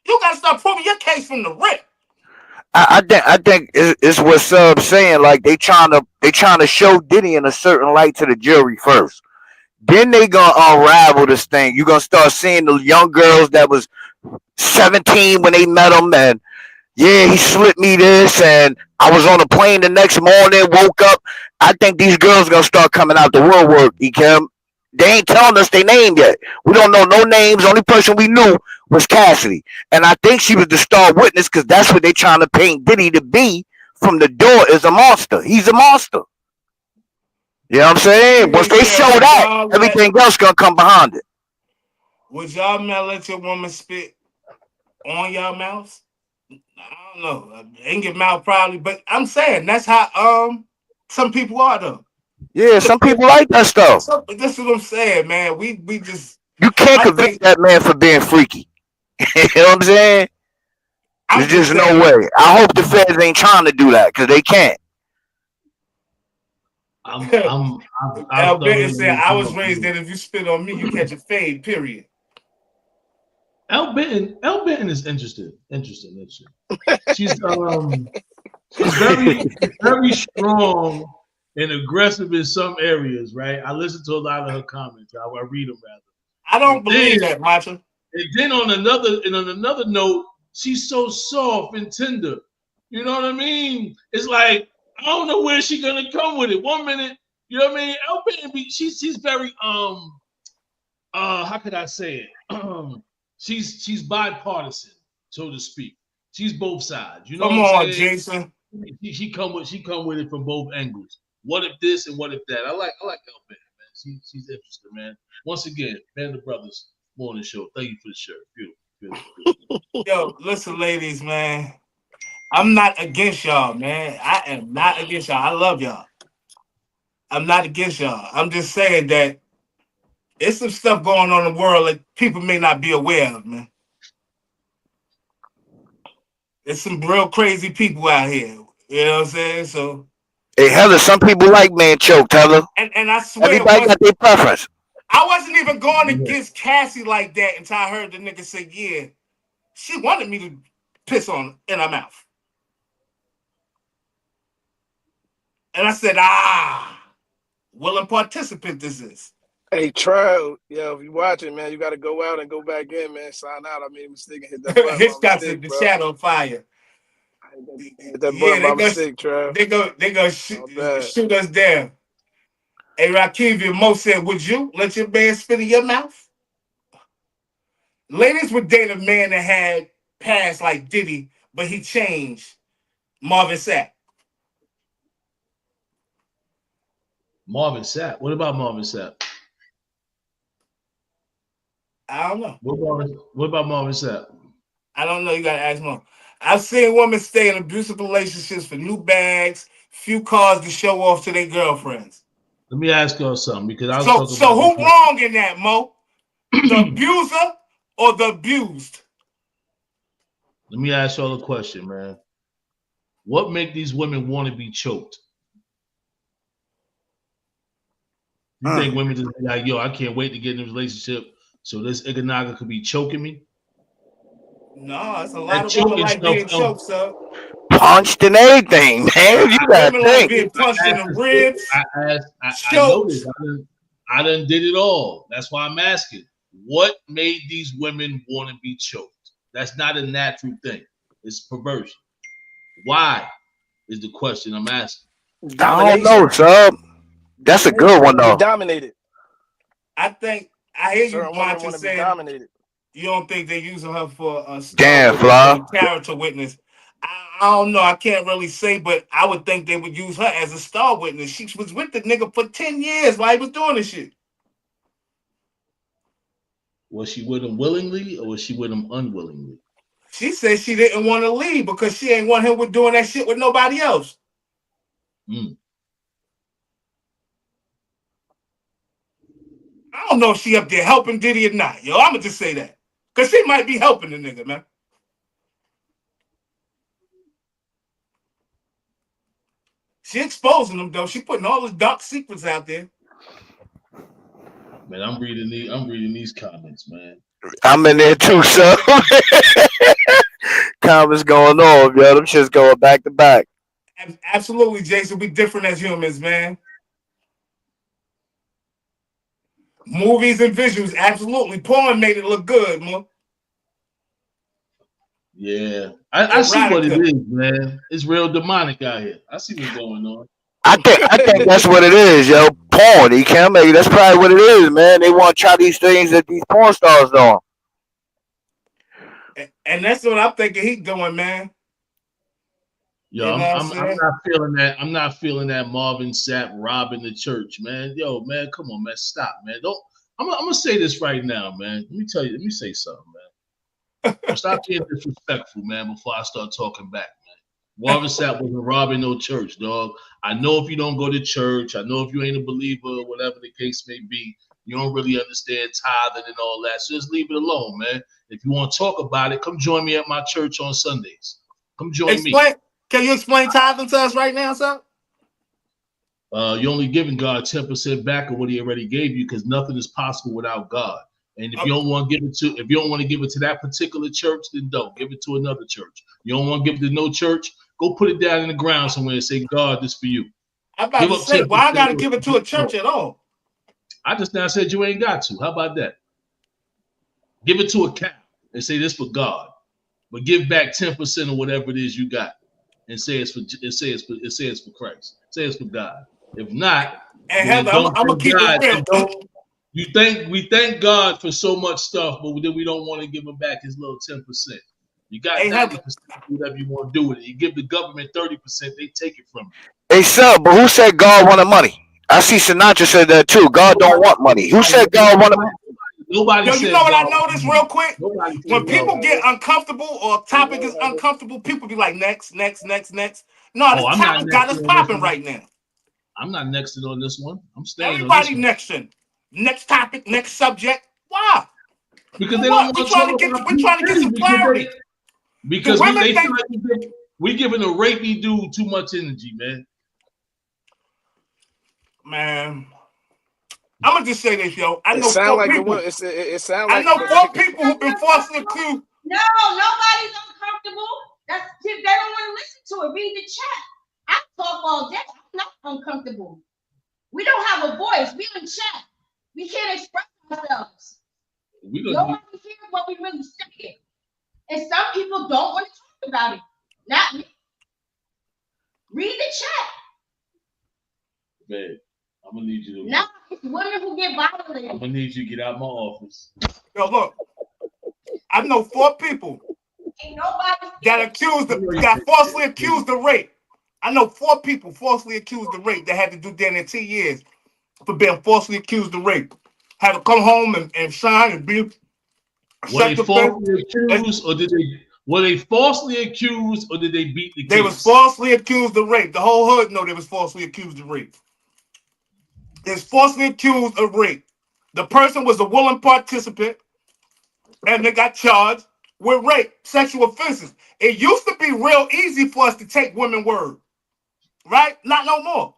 you got to start proving your case from the rip. I think it's what Sub's saying. Like they trying to show Diddy in a certain light to the jury first. Then they gonna unravel this thing. You gonna start seeing the young girls that was 17 when they met him, and yeah, he slipped me this, and I was on a plane the next morning, woke up. I think these girls gonna start coming out the woodwork, Ekem. They ain't telling us their name yet. We don't know no names. The only person we knew was Cassidy. And I think she was the star witness because that's what they trying to paint Diddy to be from the door, is a monster. He's a monster. You know what I'm saying? Once they show that, everything else gonna come behind it. Would y'all man let your woman spit on y'all mouths? I don't know. Ain't your mouth probably, but I'm saying that's how some people are though. Yeah, some people like that stuff. So, this is what I'm saying, man. We just You can't convict that man for being freaky. You know what I'm saying? There's just no way. I hope the feds ain't trying to do that because they can't. Al Benton said, I was raised that if you spit on me, you catch a fade, period. Al Benton is interesting. She's very, very strong and aggressive in some areas, right? I listen to a lot of her comments. I read them rather. I don't believe that, Macho. And then on another note, she's so soft and tender. You know what I mean? It's like I don't know where she's gonna come with it. 1 minute, you know what I mean? El Benton, she's very how could I say it? She's bipartisan, so to speak. She's both sides. You know come what I'm on, saying? Jason. She come with it from both angles. What if this and what if that? I like El Benton, man. She's interesting, man. Once again, Man the Brothers Morning Show. Thank you for the shirt. Beautiful. Yo, listen, ladies, man. I'm not against y'all, man. I am not against y'all. I love y'all. I'm not against y'all. I'm just saying that there's some stuff going on in the world that people may not be aware of, man. There's some real crazy people out here. You know what I'm saying? So, hey, Heather, some people like man choked, Heather. And I swear, everybody got their preference. I wasn't even going against Cassie like that until I heard the nigga say, yeah, she wanted me to piss in her mouth. And I said, willing participant this is. Hey, Trout, if you watching, man, you got to go out and go back in, man. Sign out. I made a mistake and hit that button. Hitchcock said the shadow fire. Hit that button by mistake, Trout. They go shoot us down. Hey, Rakivia Mo said, would you let your man spit in your mouth? Ladies would date a man that had past like Diddy, but he changed. Marvin Sapp. Marvin Sapp. What about Marvin Sapp? I don't know. What about Marvin Sapp? I don't know. You got to ask Mo. I've seen women stay in abusive relationships for new bags, few cars to show off to their girlfriends. Let me ask y'all something because I was so who wrong in that, Mo? The abuser or the abused? Let me ask y'all a question, man. What make these women want to be choked? You think women just be like, yo, I can't wait to get in a relationship so this Iganaga could be choking me? No, it's a lot of women like being choked, sir. Punched and everything, man. You got to like being punched in the ribs. I know this. I done did it all. That's why I'm asking. What made these women want to be choked? That's not a natural thing. It's perversion. Why is the question I'm asking? I don't know, sir. That's a good one, though. Dominated. I think I hear you, Certain women want to be saying dominated. you don't think they're using her for a Damn, star Fly. character witness. I don't know. I can't really say, but I would think they would use her as a star witness. She was with the nigga for 10 years while he was doing this shit. Was she with him willingly or was she with him unwillingly? She said she didn't want to leave because she ain't want him with doing that shit with nobody else. Mm. I don't know if she up there helping Diddy or not, yo. I'ma just say that. Because she might be helping the nigga, man. She exposing him, though. She putting all his dark secrets out there. Man, I'm reading these comments, man. I'm in there too, so comments going on, yo. Them shit's going back to back. Absolutely, Jason. We different as humans, man. Movies and visuals, absolutely. Porn made it look good, man. Yeah, I see what it is, man. It's real demonic out here. I see what's going on. I think that's what it is, yo. Porn. You can't make it. That's probably what it is, man. They want to try these things that these porn stars doing. And that's what I'm thinking he's doing, man. Yo, you know I'm not feeling that. I'm not feeling that Marvin Sapp robbing the church, man. Yo, man, come on, man, stop, man. Don't. I'm gonna say this right now, man. Let me tell you. Let me say something, man. Stop being disrespectful, man. Before I start talking back, man. Marvin Sapp wasn't robbing no church, dog. I know if you don't go to church, I know if you ain't a believer, or whatever the case may be, you don't really understand tithing and all that. So just leave it alone, man. If you want to talk about it, come join me at my church on Sundays. Come join me. Can you explain tithing to us right now, sir? You're only giving God 10% back of what He already gave you, because nothing is possible without God. And if you don't want to give it to that particular church, then don't give it to another church. You don't want to give it to no church, go put it down in the ground somewhere and say, God, this for you. I'm about to say, why I got to give it to a church at all? I just now said you ain't got to. How about that? Give it to a cow and say this for God, but give back 10% of whatever it is you got, and say it's for Christ. Say it's for God. If not, and Heather, I'm gonna keep it real. We thank God for so much stuff, but then we don't want to give him back his little 10%. You got 90%, whatever you want to do with it. You give the government 30%, they take it from you. Hey, sir, but who said God wanted money? I see Sinatra said that too. God don't want money. Who said God wanted money? Nobody. You know what I noticed real quick? When people get uncomfortable or a topic is uncomfortable, people be like, next. No, this topic got us popping right now. I'm not nexting on this one. I'm staying. Everybody nexting. Next topic, next subject. Why? Because they don't want to talk about. We're trying to get some clarity. Because they feel like we're giving a rapey dude too much energy, man. Man, I'm gonna just say this, yo. I know four people who've been falsely accused. No, nobody's uncomfortable. They don't want to listen to it. Read the chat. I talk all day. I'm not uncomfortable. We don't have a voice. We in chat. We can't express ourselves. Nobody hears what we really say. And some people don't want to talk about it. Not me. Read the chat. Man, I'm gonna need you to. Now it's women who get violated. I'm gonna need you to get out my office. Yo, look. I know 4 people that falsely accused of rape. I know 4 people falsely accused of rape that had to do damn near 10 years for being falsely accused of rape. Had to come home and shine and be. Were they falsely accused, or did they? Were they falsely accused, or did they beat the case? They was falsely accused of rape. The whole hood know they was falsely accused of rape. They was falsely accused of rape. The person was a willing participant, and they got charged with rape, sexual offenses. It used to be real easy for us to take women word, right? Not no more.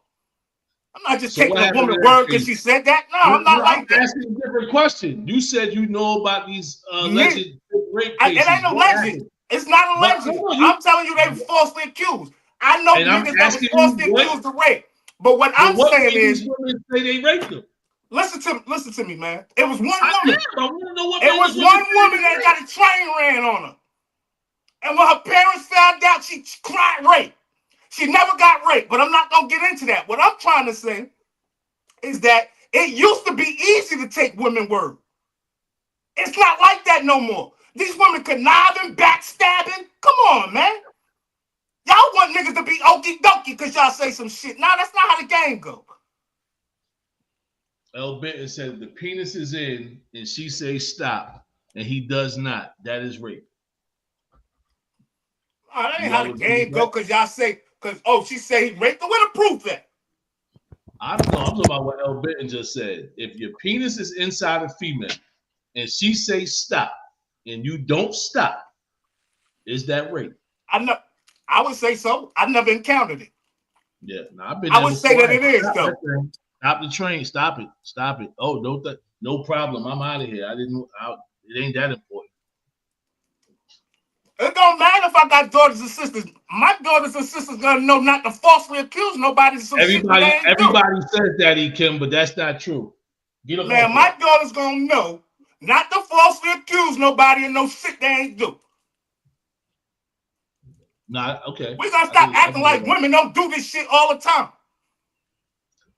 I'm not just taking a woman word because she said that. No, I'm not like that. I'm asking a different question. You said you know about these alleged rape cases. It ain't alleged. It's not alleged. I'm telling you they were falsely accused. I know niggas that was falsely accused of rape. But what I'm saying is, women say they raped them. Listen to me, man. It was one woman. It was one woman that got a train ran on her. And when her parents found out, she cried rape. She never got raped, but I'm not going to get into that. What I'm trying to say is that it used to be easy to take women word. It's not like that no more. These women conniving, backstabbing. Come on, man. Y'all want niggas to be okie dokie because y'all say some shit. Nah, that's not how the game go. L. Benton said the penis is in and she says stop and he does not. That is rape. Oh, that ain't how the game go because y'all say, she say he raped her. Where the proof at? I'm talking about what L. Benton just said. If your penis is inside a female and she says stop and you don't stop, is that rape? I would say so. I never encountered it. Yeah, I've been. I would say that it is though. Stop the train. Stop it. Stop it. Oh, no problem. I'm out of here. It ain't that important. It don't matter if I got daughters and sisters. My daughters and sisters gonna know not to falsely accuse nobody of some shit that they ain't everybody says that, Kim, but that's not true. Man, my daughter's gonna know not to falsely accuse nobody of no shit they ain't do. Nah, okay. We're gonna stop acting like women don't do this shit all the time.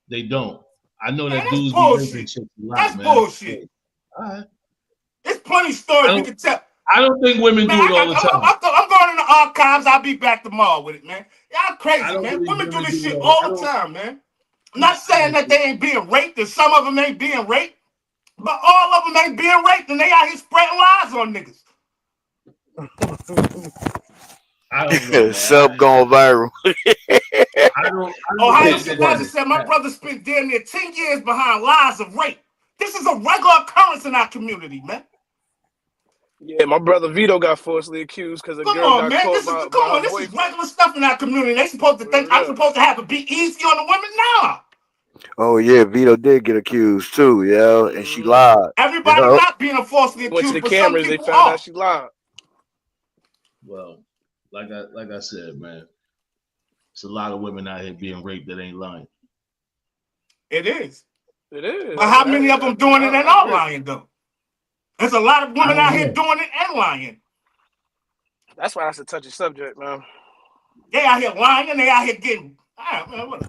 They don't. I know that dudes be making shit a lot, that's man. bullshit. All right. There's plenty of stories you can tell. I don't think women do it all the time. I'm going in the archives. I'll be back tomorrow with it, man. Y'all crazy, man. Women do this shit all the time, man. I'm not saying that they ain't being raped and some of them ain't being raped, but all of them ain't being raped and they out here spreading lies on niggas. I don't know. Sub going viral. I don't Ohio State said my brother spent damn near 10 years behind lies of rape. This is a regular occurrence in our community, man. Yeah, my brother Vito got falsely accused because a girl got caught by her boyfriend. This is regular stuff in our community. They supposed to think I'm supposed to have to be easy on the women now. Oh yeah, Vito did get accused too, yeah, and she lied. Everybody not being falsely accused. Went to the cameras, they found out she lied. Well, like I said, man, it's a lot of women out here being raped that ain't lying. It is. It is. But how many of them doing it and are lying though? There's a lot of women out here doing it and lying. That's why that's a touchy subject, man. They out here lying and they out here getting. Man, whatever.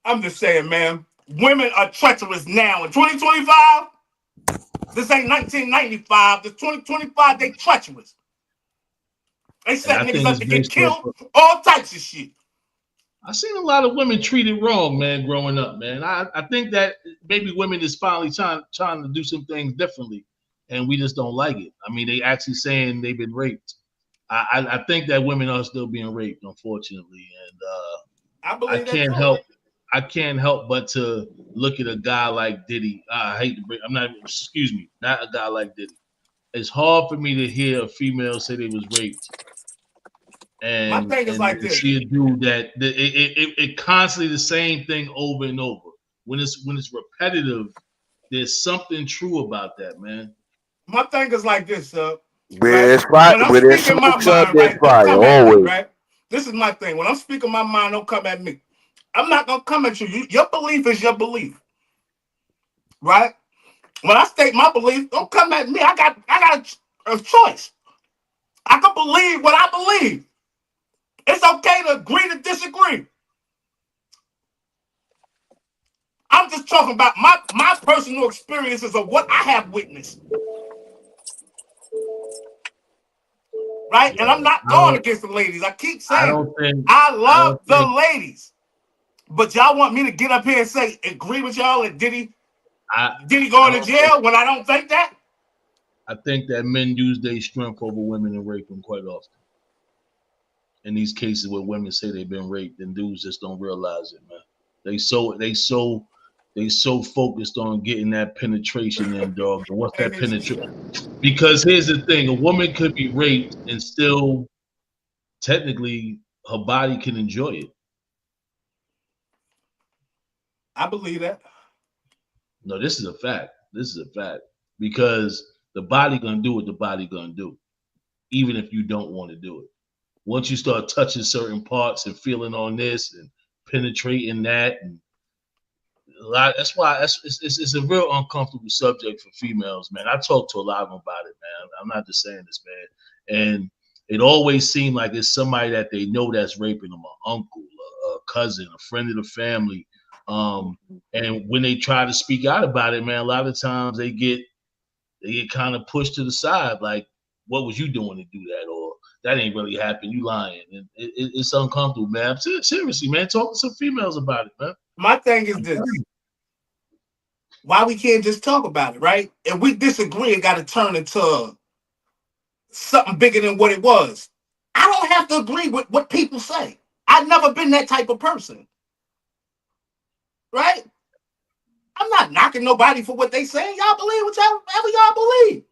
I'm just saying, man. Women are treacherous now in 2025. This ain't 1995. This 2025. They treacherous. They set niggas up to get killed. All types of shit. I seen a lot of women treated wrong, man, growing up, man. I think that maybe women is finally trying to do some things differently, and we just don't like it. I mean, they actually saying they've been raped. I think that women are still being raped, unfortunately, and I can't help but to look at a guy like Diddy. I hate to bring. Not a guy like Diddy. It's hard for me to hear a female say they was raped. And my thing is like this. See a dude that it constantly the same thing over and over. When it's repetitive, there's something true about that, man. My thing is like this, Where it's fire, where there's smoke up, there's fire. Always. Right? This is my thing. When I'm speaking my mind, don't come at me. I'm not gonna come at you. Your belief is your belief, right? When I state my belief, don't come at me. I got a choice. I can believe what I believe. It's okay to agree to disagree. I'm just talking about my personal experiences of what I have witnessed. Right? And I'm not going against the ladies. I keep saying I love the ladies. But y'all want me to get up here and say, agree with y'all and Diddy going to jail when I don't think that? I think that men use their strength over women and rape them quite often. In these cases where women say they've been raped and dudes just don't realize it, man. They so focused on getting that penetration in, dog. And what's that penetration? Because here's the thing, a woman could be raped and still technically her body can enjoy it. I believe that. No, this is a fact. Because the body gonna do what the body gonna do, even if you don't want to do it. Once you start touching certain parts and feeling on this and penetrating that, and that's why it's a real uncomfortable subject for females, man. I talk to a lot of them about it, man. I'm not just saying this, man. And it always seems like it's somebody that they know that's raping them, an uncle, a cousin, a friend of the family. And when they try to speak out about it, man, a lot of times they get kind of pushed to the side, like, what was you doing to do that? Or that ain't really happened, you lying. And it's uncomfortable, man. Seriously, man, talk to some females about it, man. My thing is this. Why we can't just talk about it, right? If we disagree, it got to turn into something bigger than what it was. I don't have to agree with what people say. I've never been that type of person, right? I'm not knocking nobody for what they say. Y'all believe whatever y'all believe.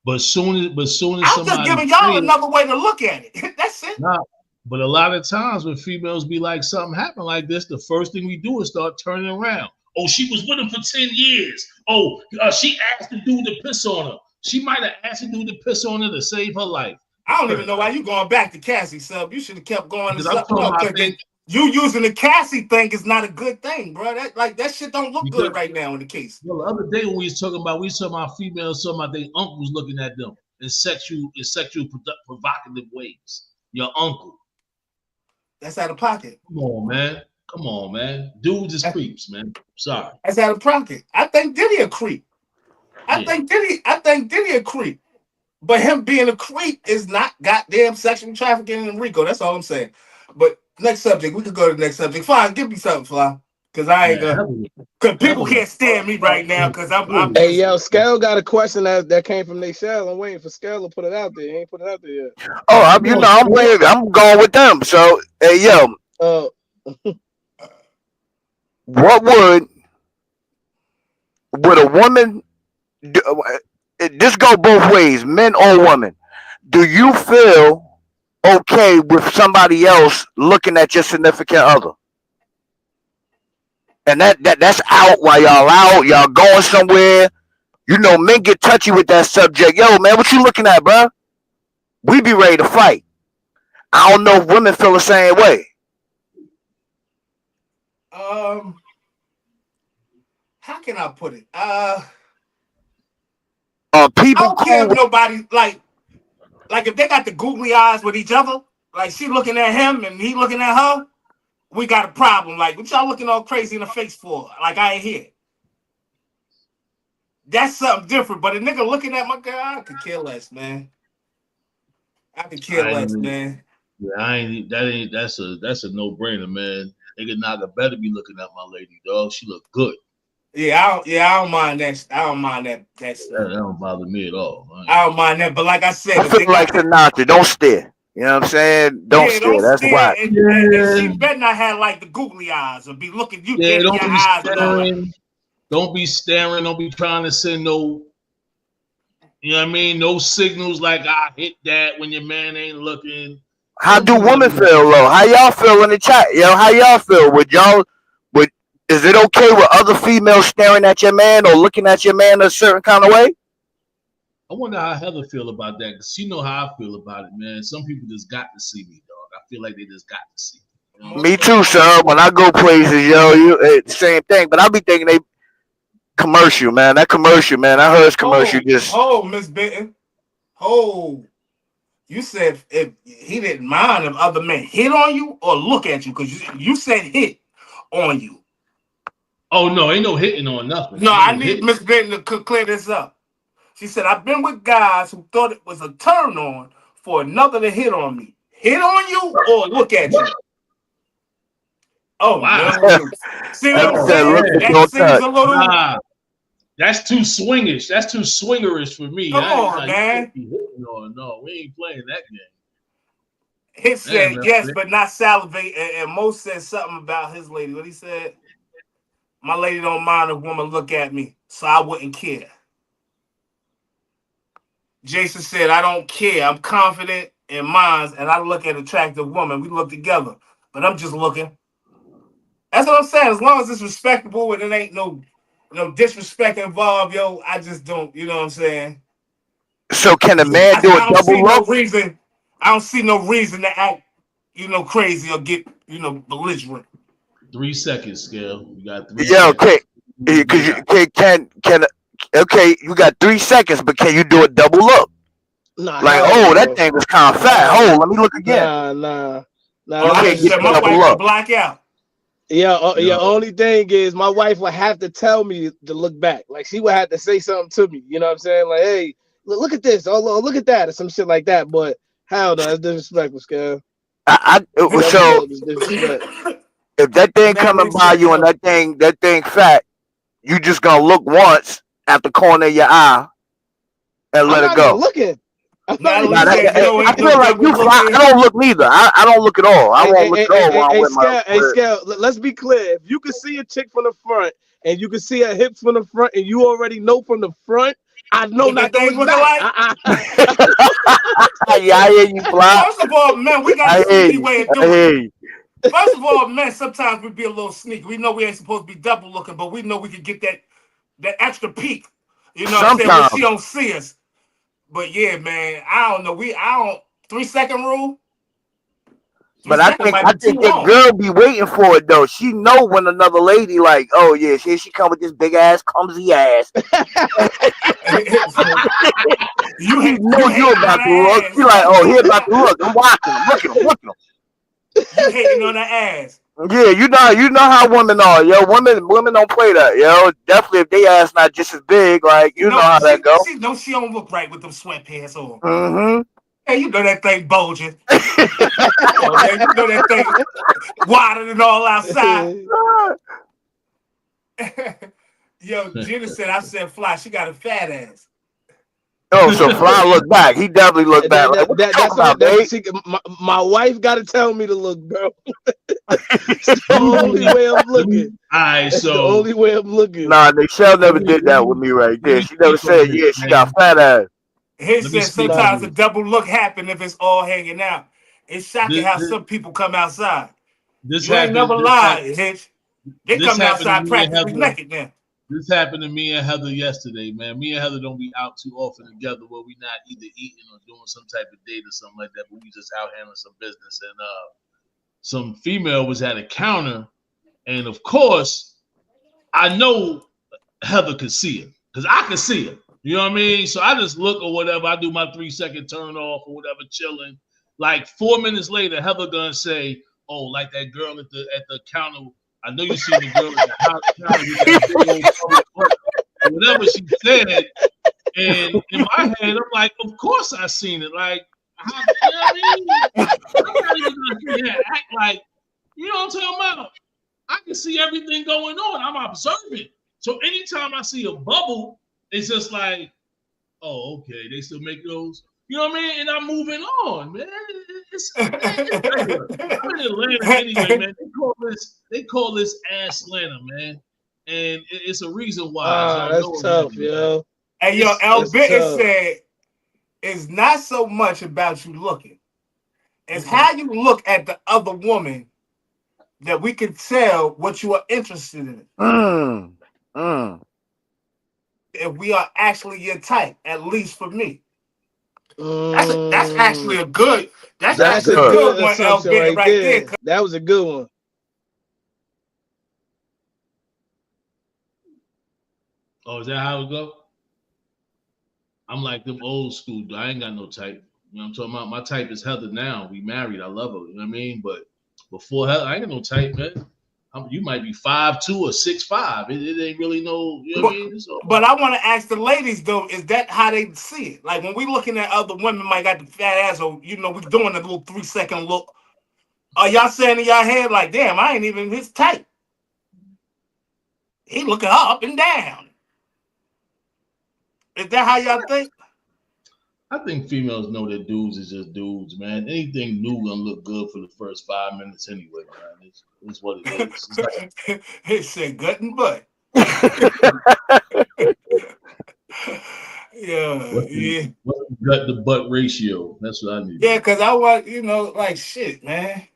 But soon as I'm just giving y'all another way to look at it. That's it. Nah, but a lot of times when females be like, something happened like this, the first thing we do is start turning around. Oh, she was with him for 10 years. Oh, she asked the dude to piss on her. She might have asked the dude to piss on her to save her life. I don't even know why you going back to Cassie, sub. You should have kept going to something else. You using the Cassie thing is not a good thing, bro. That shit don't look good right now in the case. Well, the other day when we was talking about females talking about their uncles looking at them in sexual provocative ways. Your uncle. That's out of pocket. Come on, man. Dudes is creeps, man. Sorry. That's out of pocket. I think Diddy a creep. I think Diddy a creep. But him being a creep is not goddamn sexual trafficking in Rico. That's all I'm saying. But next subject, we could go to the next subject. Fly, give me something, Fly. Because I ain't gonna. Because people can't stand me right now. Because I'm. Hey, yo, Scale got a question that came from Nichelle. I'm waiting for Scale to put it out there. He ain't put it out there yet. Oh, I'm going with them. So, hey, yo. What would a woman do? This go both ways, men or women. Do you feel okay with somebody else looking at your significant other? And that's out while y'all going somewhere. You know, men get touchy with that subject. Yo, man, what you looking at, bro? We be ready to fight. I don't know if women feel the same way. How can I put it? People I don't care if nobody like if they got the googly eyes with each other, like she looking at him and he looking at her, we got a problem. Like, what y'all looking all crazy in the face for? Like, I ain't here. That's something different. But a nigga looking at my girl, I could care less, man. I could care less, man. Yeah, that's a no-brainer, man. Nigga Naga better be looking at my lady, dog. She look good. I don't mind that. I don't mind that. That don't bother me at all. I don't mind that. But like I said, I feel like Sinatra. Don't stare. You know what I'm saying? Don't stare. That's why. And she better not have like the googly eyes or be looking you dead in your eyes. Don't be staring. Don't be trying to send no. You know what I mean? No signals like I hit that when your man ain't looking. How do women feel, though? How y'all feel in the chat? Yo, how y'all feel? Is it okay with other females staring at your man or looking at your man a certain kind of way? I wonder how Heather feel about that, because she know how I feel about it, man. Some people just got to see me, dog. I feel like they just got to see me. You know? Me too, sir. When I go places, same thing. But I be thinking they commercial, man. That commercial, man. I heard it's commercial. Miss Benton. You said if he didn't mind if other men hit on you or look at you, because you said hit on you. Oh, no, ain't no hitting on nothing. No, I need Miss Benton to clear this up. She said, I've been with guys who thought it was a turn on for another to hit on me. Hit on you or look at you? Oh, wow. No. See what I'm saying? That seems a little... That's too swingish. That's too swingerish for me. Come on, man. No, we ain't playing that game. Hit said yes, but not salivate. And Mo said something about his lady. What he said? My lady don't mind a woman look at me, so I wouldn't care. Jason said, I don't care. I'm confident in mine, and I look at attractive women. We look together, but I'm just looking. That's what I'm saying. As long as it's respectable and it ain't no disrespect involved, yo, I just don't, you know what I'm saying? So can a man do a double look? I don't see no reason to act, crazy or get, belligerent. 3 seconds, Scale. You got 3 seconds. Okay. Okay, you got 3 seconds, but can you do a double look? Nah, that thing was kind of fat. Let me look again. Nah. Okay, my wife can black out. Yeah, yeah. Only thing is, my wife would have to tell me to look back. Like she would have to say something to me. You know what I'm saying? Like, hey, look at this. Oh, look at that, or some shit like that. But hell no, that's disrespectful, Scale. So Disrespect. if that thing coming by you and that thing fat, you just gonna look once at the corner of your eye and let it go. Looking. I feel like you fly. I don't look neither. I don't look at all. I won't look at all while I'm with my. Scale. Let's be clear. If you can see a chick from the front and you can see her hips from the front, and you already know from the front, I know not to look back. Yeah, I hear you, Fly. First of all, man, we got a sneaky way of doing it. First of all, man, sometimes we be a little sneaky. We know we ain't supposed to be double looking, but we know we can get that extra peek. You know what I'm saying? When she don't see us. But yeah, man, I don't know. 3-second rule. But I think that girl be waiting for it though. She know when another lady like, oh yeah, here she come with this big ass, clumsy ass. you know you about to look. She like, oh, he about to look. I'm watching him. Look at him. You hating on that ass. Yeah, you know how women are, yo. Women don't play that, yo. Definitely if they ass not just as big, like you know how that go. She don't look right with them sweatpants on. Mm-hmm. Hey, you know that thing bulging. You know that thing wider than all outside. Yo, Jenna said, I said, Fly, she got a fat ass. Oh, so Fly look back. He definitely looked back. My wife got to tell me to look, bro. It's the only way I'm looking. All right, so the only way I'm looking. Nah, Michelle never did that with me right there. She never said, yeah, she got fat ass. He said sometimes a double look happen if it's all hanging out. It's shocking how some people come outside. You ain't never lied, Hitch. They come outside practically naked now. This happened to me and Heather yesterday, man. Me and Heather don't be out too often together where we not either eating or doing some type of date or something like that, but we just out handling some business. And some female was at a counter, and of course, I know Heather could see it because I could see it. You know what I mean? So I just look or whatever. I do my 3-second turn off or whatever, chilling. Like 4 minutes later, Heather gonna say, "Oh, like that girl at the counter. I know you seen the girl at the house counter with that big old whatever she said." And in my head, I'm like, "Of course I seen it. Like, you know what I mean? I'm not even gonna sit here and act like, you know what I'm talking about? I can see everything going on. I'm observing. So anytime I see a bubble, it's just like, oh, okay, they still make those. You know what I mean? And I'm moving on, man. It's regular. I'm in Atlanta anyway, man. They call this Atlanta, man. And it's a reason why. That's tough, yo. Hey, yo, L. Bitten said, it's not so much about you looking. It's how you look at the other woman that we can tell what you are interested in. If we are actually your type, at least for me. That's actually a good. That's a good one. Right there. That was a good one. Oh, is that how it go? I'm like them old school. I ain't got no type. You know what I'm talking about? My type is Heather now. We married. I love her. You know what I mean? But before Heather, I ain't got no type, man. You might be 5'2" or 6'5". It ain't really no, you know what I mean? But I want to ask the ladies though, is that how they see it? Like when we looking at other women might got the fat ass, or we doing a little 3-second look. Are y'all saying in y'all head like, damn, I ain't even his type? He looking up and down. Is that how y'all think? I think females know that dudes is just dudes, man. Anything new gonna look good for the first 5 minutes anyway, man. It's what it is. It said gut and butt. Yeah. What's the gut to butt ratio? That's what I need. Yeah, because I want, like shit, man.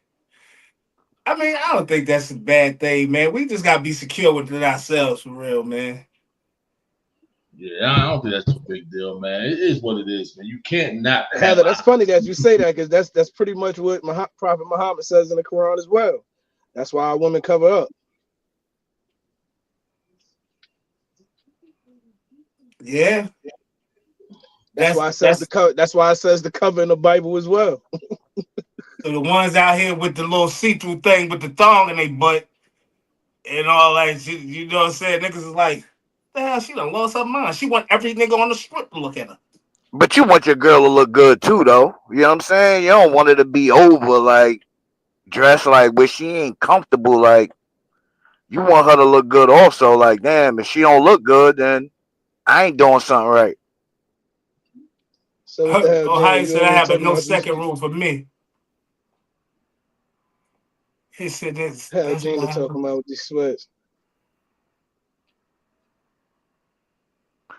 I mean, I don't think that's a bad thing, man. We just gotta be secure within ourselves for real, man. Yeah, I don't think that's a big deal, man. It is what it is, man. You can't not. Heather, that's funny that you say that because that's pretty much what Prophet Muhammad says in the Quran as well. That's why our women cover up. Yeah. That's why it says the cover. That's why it says the cover in the Bible as well. So the ones out here with the little see-through thing with the thong in their butt, and all that. You know what I'm saying? Niggas is like, the hell, she done lost her mind. She want every nigga on the strip to look at her. But you want your girl to look good too, though. You know what I'm saying? You don't want her to be over, like dressed like where she ain't comfortable. Like you want her to look good also. Like damn, if she don't look good, then I ain't doing something right. So what the hell, Ohio Jalen? You said I over here have a talking no about these? second rule for me. He said Hell, that's what I Gina have. talking about with these sweats.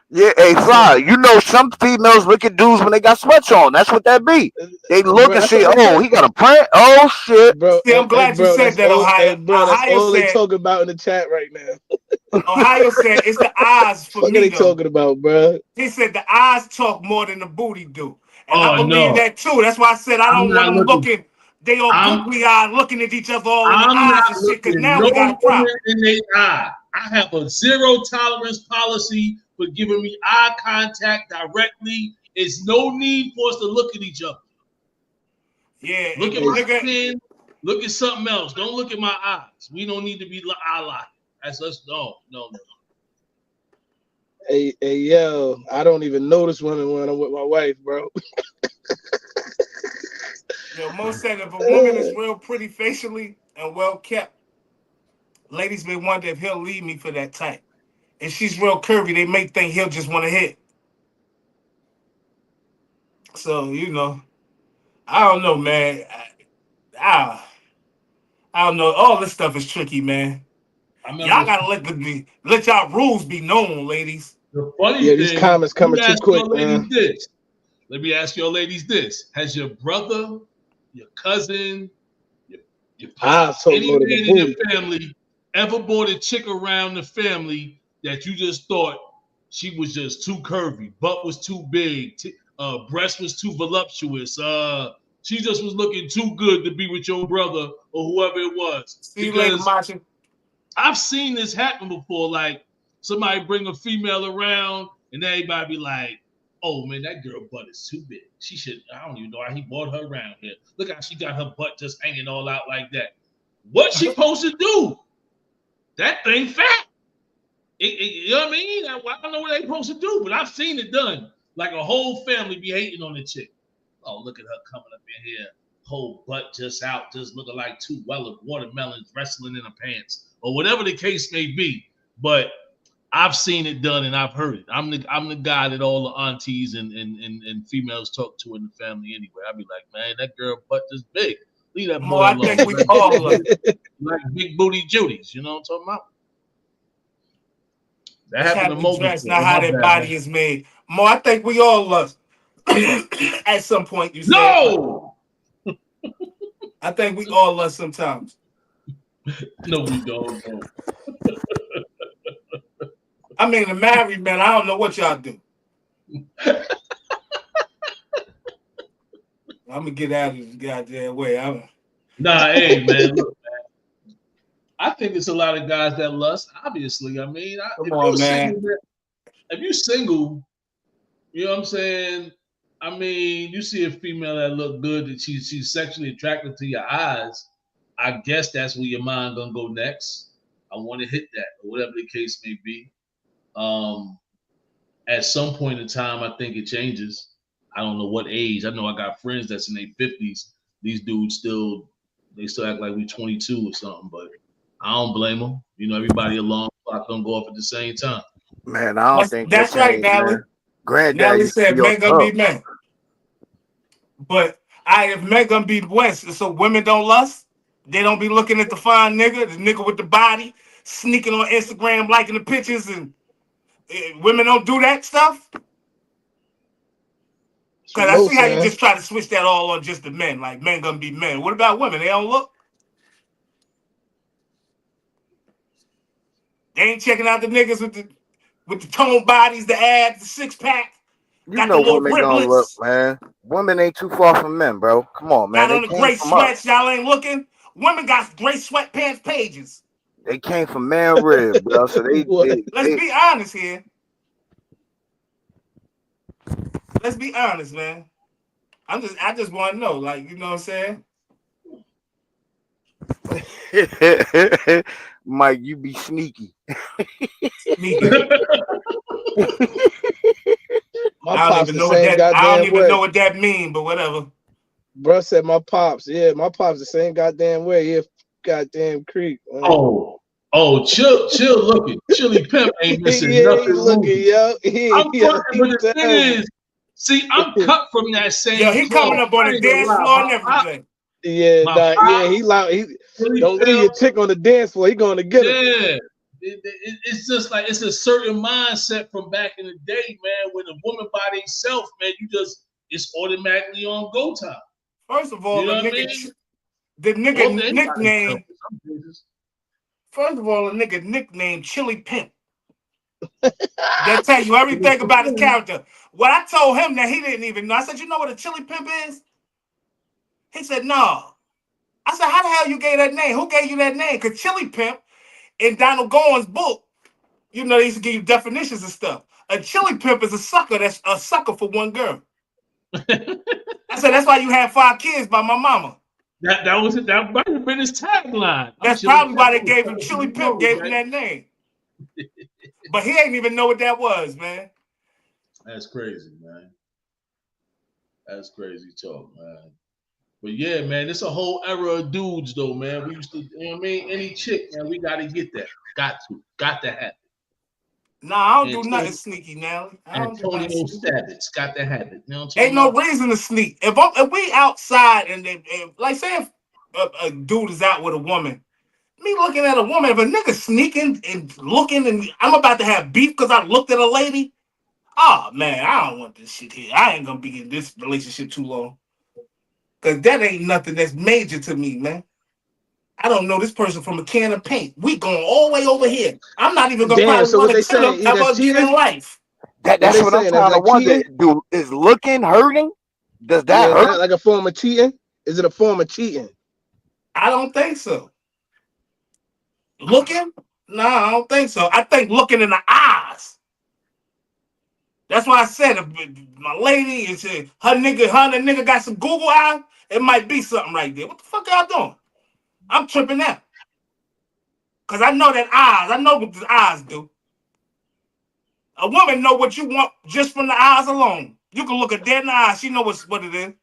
Yeah, hey, He Fly, said, you know some females look at dudes when they got sweats on. That's what that be. They look Bro, and that's say, all they oh, talk. he got a print. Oh, shit. Bro, see, I'm hey, glad you bro, said that's that, all. Hey, Ohio. bro, that's all they Said, talking about in the chat right now. Ohio said it's the eyes for Fuck are me they though. talking about, bro? He said the eyes talk more than the booty do, and I Oh believe no, that too. That's why I said I I'm don't want not them looking. looking. They all I'm googly eyed, looking at each other all in the I'm eyes not and shit. Because looking now no we got a woman problem. in the eye. I have a zero tolerance policy for giving me eye contact directly. It's no need for us to look at each other. Yeah, Look and at the my nigga. skin. Look at something else. Don't look at my eyes. We don't need to be eye locked. That's us. No. Hey, yo, I don't even notice women when I'm with my wife, bro. Yo, Mo said if a woman is real pretty facially and well kept, ladies may wonder if he'll leave me for that type. If she's real curvy, they may think he'll just want to hit. So I don't know, man. I, I don't know. All this stuff is tricky, man. I remember Y'all gotta let y'all rules be known, ladies. the funny Yeah, these thing. comments Let me coming too ask your quick, man. ladies this. Let me ask your ladies this. Has your brother, your cousin, your I pops, talk any more than the man in your booty. family ever brought a chick around the family that you just thought she was just too curvy, butt was too big, breast was too voluptuous, she just was looking too good to be with your brother or whoever it was? See you later, Because Machi. I've seen this happen before. Like somebody bring a female around and everybody be like, oh man, that girl butt is too big. She should, I don't even know why he brought her around here. Look how she got her butt just hanging all out like that. What she supposed to do? That thing fat. You know what I mean? I don't know what they supposed to do, but I've seen it done. Like a whole family be hating on the chick. Oh, look at her coming up in here, whole butt just out, just looking like two watermelons wrestling in her pants, or whatever the case may be. But I've seen it done and I've heard it. I'm the guy that all the aunties and females talk to in the family anyway. I'd be like, man, that girl butt is big. Leave that More, boy I alone. think we all Like big booty Judies, you know what I'm talking about? That just happened to have to Mo dress, before. not Oh how my their bad, man. body is made. More, I think we all lust. At some point, you said. No, I think we all lust sometimes. no, we don't. No. I mean, the married men, I don't know what y'all do. I'm gonna get out of this goddamn way. Nah, hey man, look, I think it's a lot of guys that lust. Obviously, I mean, Come on, man. if you're single, you know what I'm saying. I mean, you see a female that look good that she's sexually attracted to your eyes. I guess that's where your mind gonna go next. I want to hit that, or whatever the case may be. Um, at some point in time, I think it changes. I don't know what age. I know I got friends that's in their 50s. These dudes still act like we 22 or something, but I don't blame them. You know, everybody alarm clock don't go off at the same time. Man, I don't think that That's right, changed, Natalie. man. Granddad Natalie used to said be on men gonna be tough. men. But if men gonna be West, so women don't lust, they don't be looking at the fine nigga, the nigga with the body, sneaking on Instagram, liking the pictures, and women don't do that stuff. Because I see how you just try to switch that all on just the men, like men gonna be men. What about women? They don't look. They ain't checking out the niggas with the toned bodies, the abs, the six pack, You got the know little women gonna look, riblets, man. Women ain't too far from men, bro. Come on, man. got They on the came gray from us. sweats. Y'all ain't looking. Women got gray sweatpants pages. They came from man rib, bro. So Let's be honest here. Let's be honest, man. I just want to know, like, you know what I'm saying? Mike, you be sneaky. Sneaky. My I don't pops even the know what same that. I don't goddamn even way. know what that mean, but whatever. Bro said my pops. Yeah, my pops the same goddamn way. Yeah, goddamn creep. Man. Chill looking. Chili Pimp ain't missing Yeah, he nothing looking, moving. yo. I'm Yo, fucking, he but the thing terrible. is, see, I'm cut from that Yo, same he coming cloth. up on I the ain't gonna dance lie. floor and everything. Yeah, My nah, yeah, pop, he loud. He Chili don't leave Pimp, your chick on the dance floor. He going to get her. yeah. It's just like it's a certain mindset from back in the day, man. When a woman by themselves, man, it's automatically on go time. First of all, You know what I mean? the Or nigga they by nickname. themselves in some cases. First of all, a nigga nickname Chili Pimp. That tell you everything about his character. What I told him that he didn't even know. I said, you know what a Chili Pimp is? He said, no. I said, how the hell you gave that name? Who gave you that name? Because Chili Pimp in Donald Gowan's book, you know, they used to give you definitions and stuff. A Chili Pimp is a sucker that's a sucker for one girl. I said, that's why you had 5 kids by my mama. That might have been his tagline. That's probably why they gave him Chili Pimp, gave him that name. But he ain't even know what that was, man. That's crazy, man. That's crazy talk, man. But yeah, man, it's a whole era of dudes, though, man. We used to, you know what I mean? Any chick, man, we got to get that. Got to have it. Nah, I don't do nothing sneaky now. I don't do nothing Antonio sneaky. Stabbits got to have it. You know what I'm Ain't talking no about? reason to sneak. If we outside and like say if a dude is out with a woman, me looking at a woman, if a nigga sneaking and looking and I'm about to have beef because I looked at a lady, oh man, I don't want this shit here. I ain't gonna be in this relationship too long. Cause that ain't nothing that's major to me, man. I don't know this person from a can of paint. We going all the way over here. I'm not even gonna Damn. probably So run what they into them saying? ever That's again cheating. in life. What That's they what I'm saying? That's trying to like wonder. cheating. Is looking hurting? Does Yeah, that is hurt? that like a form of cheating? Is it a form of cheating? I don't think so. Looking? No, I don't think so. I think looking in the eyes. That's why I said if my lady is her and the nigga got some Google eyes, it might be something right there. What the fuck y'all doing? I'm tripping out. Cause I know that eyes, I know what the eyes do. A woman know what you want just from the eyes alone. You can look her dead in the eyes, she know what it is.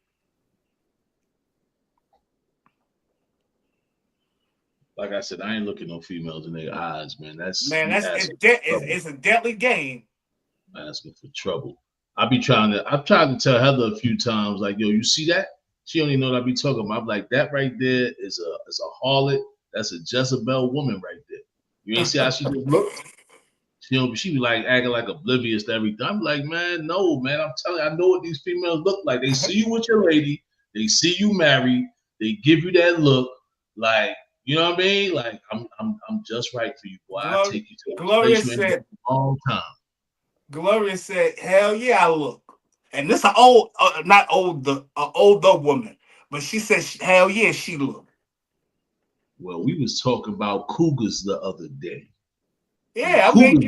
Like I said, I ain't looking no females in their eyes, man. That's It's a deadly game. asking for trouble. I've tried to tell Heather a few times, like, yo, you see that? She don't even know what I be talking about. I'm like, that right there is a harlot. That's a Jezebel woman right there. You ain't see how she just look? She be like acting like oblivious to everything. I'm like, man, no, man. I'm telling you, I know what these females look like. They see you with your lady, they see you married, they give you that look, like, you know what I mean? Like, I'm just right for you, boy. I take you to a Gloria place you ain't been a long time. Gloria said, hell yeah, I look. And this an old, not old, an older woman. But she said, hell yeah, she look. Well, we was talking about cougars the other day. Yeah, I mean,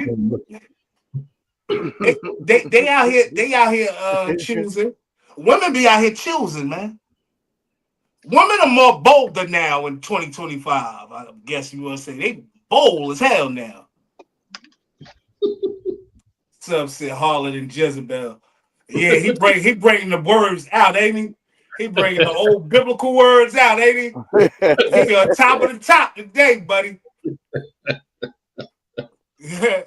they out here choosing. Women be out here choosing, man. Women are more bolder now in 2025. I guess you want to say they bold as hell now. Some said Harlot and Jezebel. Yeah, he bringing the words out, ain't he? He bringing the old biblical words out, ain't he? He on top of the top today, buddy. The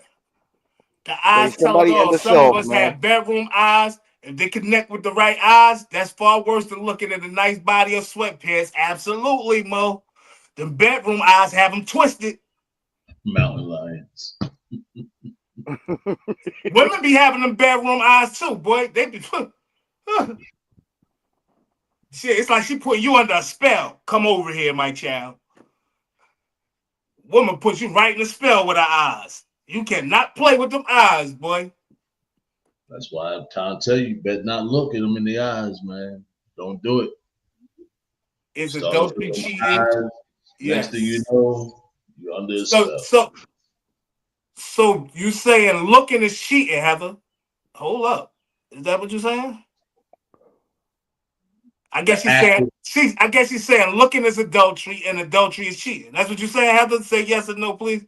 eyes Hey, tell it somebody in all. the Some of south, us man. have bedroom eyes. If they connect with the right eyes, that's far worse than looking at a nice body of sweatpants. Absolutely, Mo. The bedroom eyes have them twisted. Mountain lions. Women be having them bedroom eyes too, boy. They be shit. It's like she put you under a spell. Come over here, my child. Woman puts you right in a spell with her eyes. You cannot play with them eyes, boy. That's why I'm trying to tell you, better not look at them in the eyes, man. Don't do it. Is Start looking adultery at them cheating? eyes. Next thing you Yes. know, you're under a spell. So you saying looking is cheating, Heather? Hold up. Is that what you're saying? I guess she's saying looking is adultery and adultery is cheating. That's what you're saying, Heather? Say yes or no, please.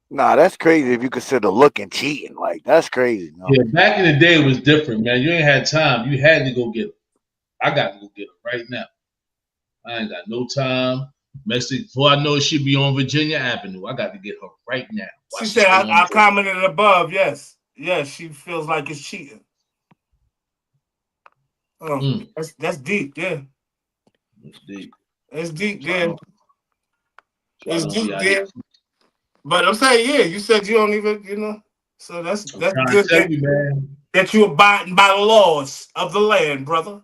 Nah, that's crazy if you consider looking cheating. Like, that's crazy. No? Yeah, back in the day it was different, man. You ain't had time. You had to go get her. I got to go get her right now. I ain't got no time. Before I know it, she be on Virginia Avenue. I got to get her right now. She said, I commented above. Yes. Yes, she feels like it's cheating. Oh, that's deep, yeah. It's deep. It's deep, yeah. It's deep, yeah. But I'm saying, yeah, you said you don't even, you know. So that's good that you abiding by the laws of the land, brother.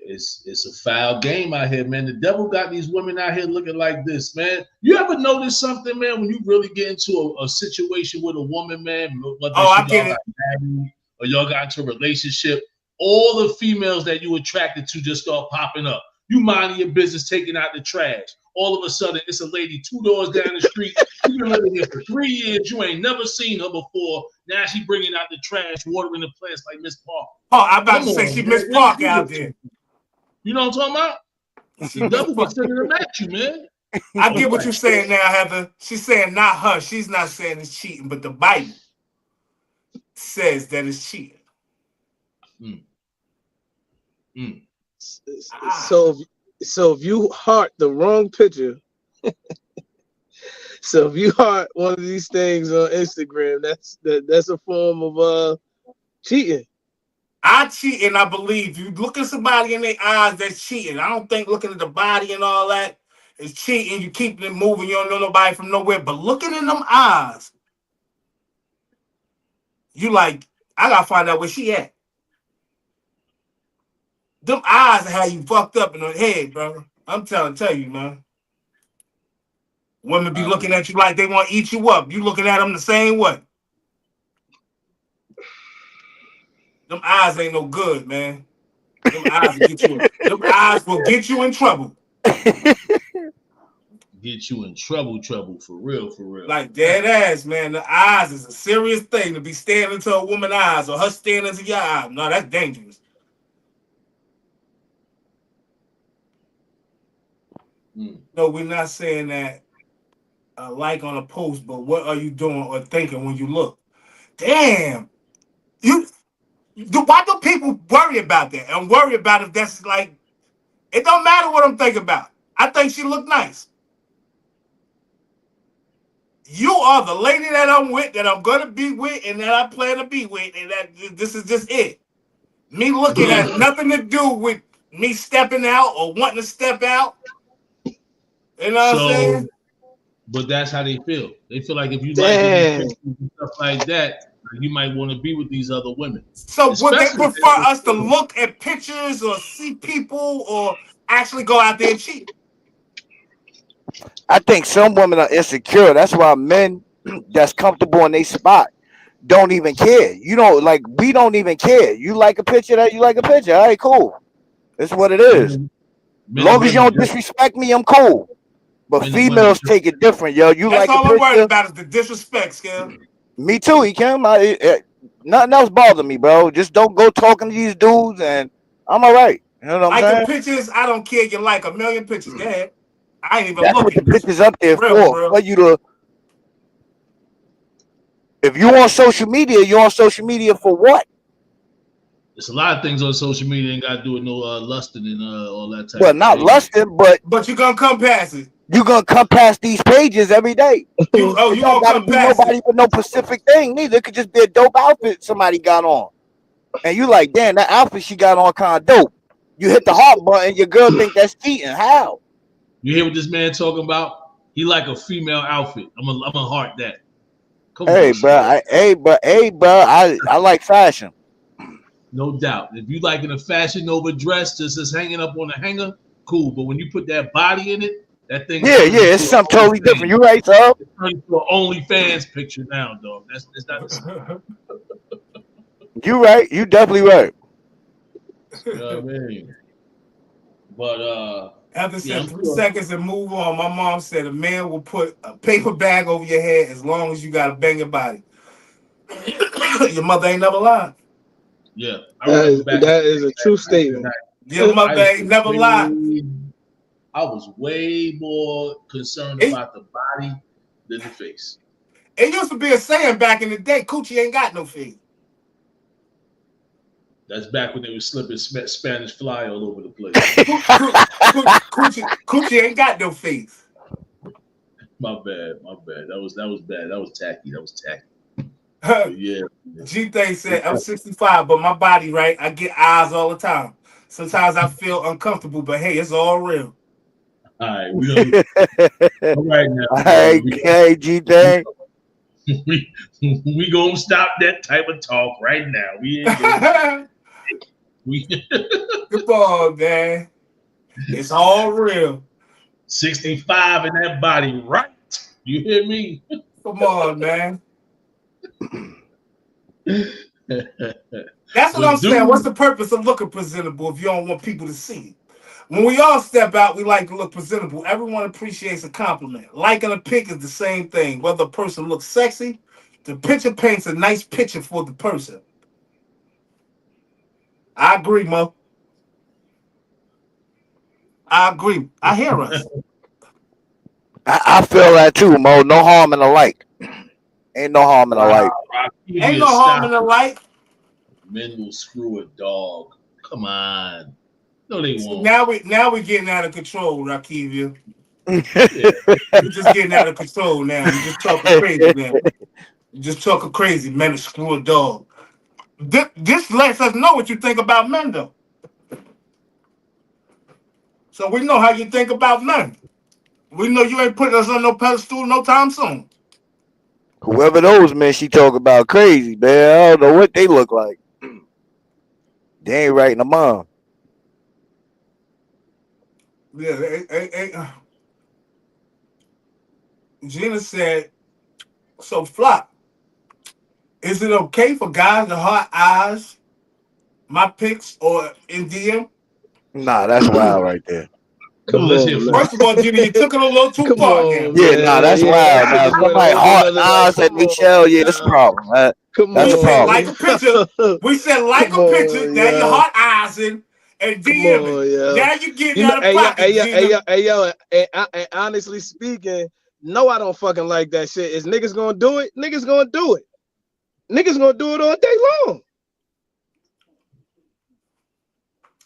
It's a foul game out here, man. The devil got these women out here looking like this, man. You ever notice something, man, when you really get into a situation with a woman, man, whether y'all got married or y'all got into a relationship, all the females that you attracted to just start popping up. You minding your business, taking out the trash. All of a sudden, it's a lady 2 doors down the street. She's been living here for 3 years. You ain't never seen her before. Now she bringing out the trash, watering the plants like Miss Park. Oh, I'm about to say she Miss Park out there. You know what I'm talking about? The devil be sending them at you, man. I get what you're saying now, Heather. She's saying not her. She's not saying it's cheating, but the Bible says that it's cheating. So if you heart the wrong picture, so if you heart one of these things on Instagram, that's a form of cheating. I cheat and I believe. You look at somebody in their eyes, that's cheating. I don't think looking at the body and all that is cheating. You keep them moving. You don't know nobody from nowhere. But looking in them eyes, you like, I gotta find out where she at. Them eyes are how you fucked up in the head, bro. I'm tell you, man. Women be looking at you like they want to eat you up. You looking at them the same way. Them eyes ain't no good, man. Them eyes will get you in trouble. Get you in trouble for real. Like dead ass, man. The eyes is a serious thing to be staring into a woman's eyes or her staring into your eyes. No, that's dangerous. No, we're not saying that like on a post, but what are you doing or thinking when you look? Damn. Why do people worry about that and worry about if that's like, it don't matter what I'm thinking about. I think she look nice. You are the lady that I'm with, that I'm going to be with, and that I plan to be with, and that this is just it. Me looking has nothing to do with me stepping out or wanting to step out. You know what I'm saying? But that's how they feel. They feel like if you like it and stuff like that, you might want to be with these other women. So would they prefer us to look at pictures or see people or actually go out there and cheat? I think some women are insecure. That's why men that's comfortable in their spot don't even care. You don't like, we don't even care. You like a picture, that you like a picture. All right, cool. That's what it is. As long as you don't disrespect me, I'm cool. But females take it different, yo. You that's like all I'm worried about is the disrespect, Scale. Me too, Kim. Nothing else bothers me, bro. Just don't go talking to these dudes, and I'm all right. You know what I'm saying? Like the pictures, I don't care. You like a million pictures. Go ahead. I ain't even That's looking. what the pictures up there for you to. If you on social media, you're on social media for what? There's a lot of things on social media ain't got to do with no lusting and all that type. Well, not lusting, but you're gonna come past it. You're gonna come past these pages every day. You don't gotta be nobody with no specific thing neither. It could just be a dope outfit somebody got on, and you like, damn, that outfit she got on kind of dope. You hit the heart button, your girl think that's cheating. How? You hear what this man talking about? He like a female outfit. I'm a heart that. Hey, bro, I like fashion. No doubt. If you like in a Fashion Nova dress just is hanging up on a hanger, cool. But when you put that body in it, that thing. Yeah, it's something totally different. You right, sir? It's turning to an OnlyFans picture now, dog. That's not the same. You right. You definitely right. You know what I mean? But after 3 seconds and move on, my mom said a man will put a paper bag over your head as long as you got a banging body. Your mother ain't never lied. Yeah, I remember back. That is a true statement. Your mother ain't never lied. I was way more concerned about the body than the face. It used to be a saying back in the day, coochie ain't got no face. That's back when they were slipping Spanish fly all over the place. Coochie ain't got no face. My bad. That was bad. That was tacky. Yeah. G-Thing said, I'm 65, but my body, right? I get eyes all the time. Sometimes I feel uncomfortable, but hey, it's all real. All right, all right now. Hey, G-Thing. We gonna stop that type of talk right now. We ain't gonna. Come on, man. It's all real. 65 in that body, right? You hear me? Come on, man. That's what I'm saying. What's the purpose of looking presentable if you don't want people to see it? When we all step out, we like to look presentable. Everyone appreciates a compliment. Liking a pic is the same thing. Whether a person looks sexy, the picture paints a nice picture for the person. I agree, Mo. I agree. I hear us. I feel that too, Mo. No harm in the like. Ain't no harm in the like. Ain't no harm in the like. Men will screw a dog. Come on. No, they won't. Now we're getting out of control, Rakivia. You're just getting out of control now. You're just talking crazy now. You're just talking crazy. Men will screw a dog. This lets us know what you think about men, though. So we know how you think about men. We know you ain't putting us on no pedestal no time soon. Whoever those men she talk about crazy, man. I don't know what they look like. They ain't right in the mom. Yeah, Gina said, so Flop, is it okay for guys to heart eyes my pics or in DM? Nah, that's wild right there. Come on, man. First of all, Gina, you took it a little too far now. Yeah, nah, that's wild. Now, somebody heart eyes at Michelle, yeah, that's a problem. That's a problem. Like a picture. We said like a picture. Now your heart eyes in and DM it. Now you getting out of pocket, Gina. And honestly speaking, no, I don't fucking like that shit. Is niggas gonna do it? Niggas gonna do it. Niggas gonna do it all day long.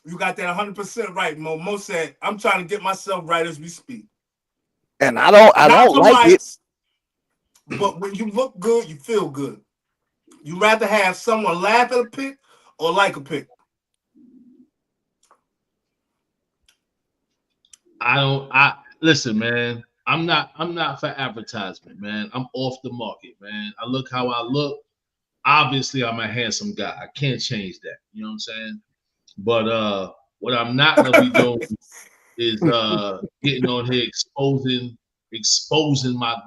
You got that 100% right, Mo. Mo said, I'm trying to get myself right as we speak. And I don't like it. But when you look good, you feel good. You rather have someone laugh at a pic or like a pic? Listen, man. I'm not for advertisement, man. I'm off the market, man. I look how I look. Obviously, I'm a handsome guy. I can't change that. You know what I'm saying? But what I'm not gonna be doing is getting on here exposing my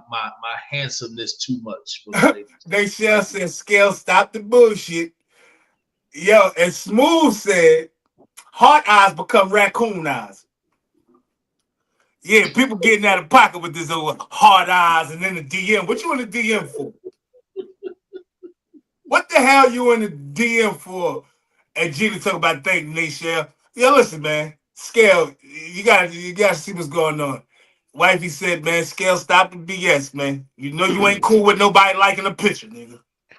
handsomeness too much. They shall said, Scale, stop the bullshit. Yo, and Smooth said, heart eyes become raccoon eyes. Yeah, people getting out of pocket with this old hard eyes and then the DM. What you in the DM for? What the hell you in the DM for? And Gina talk about thanking Nashelle. Yeah, listen, man. Scale, you gotta see what's going on. Wifey said, man, Scale, stop the BS, man. You know you ain't cool with nobody liking a picture, nigga.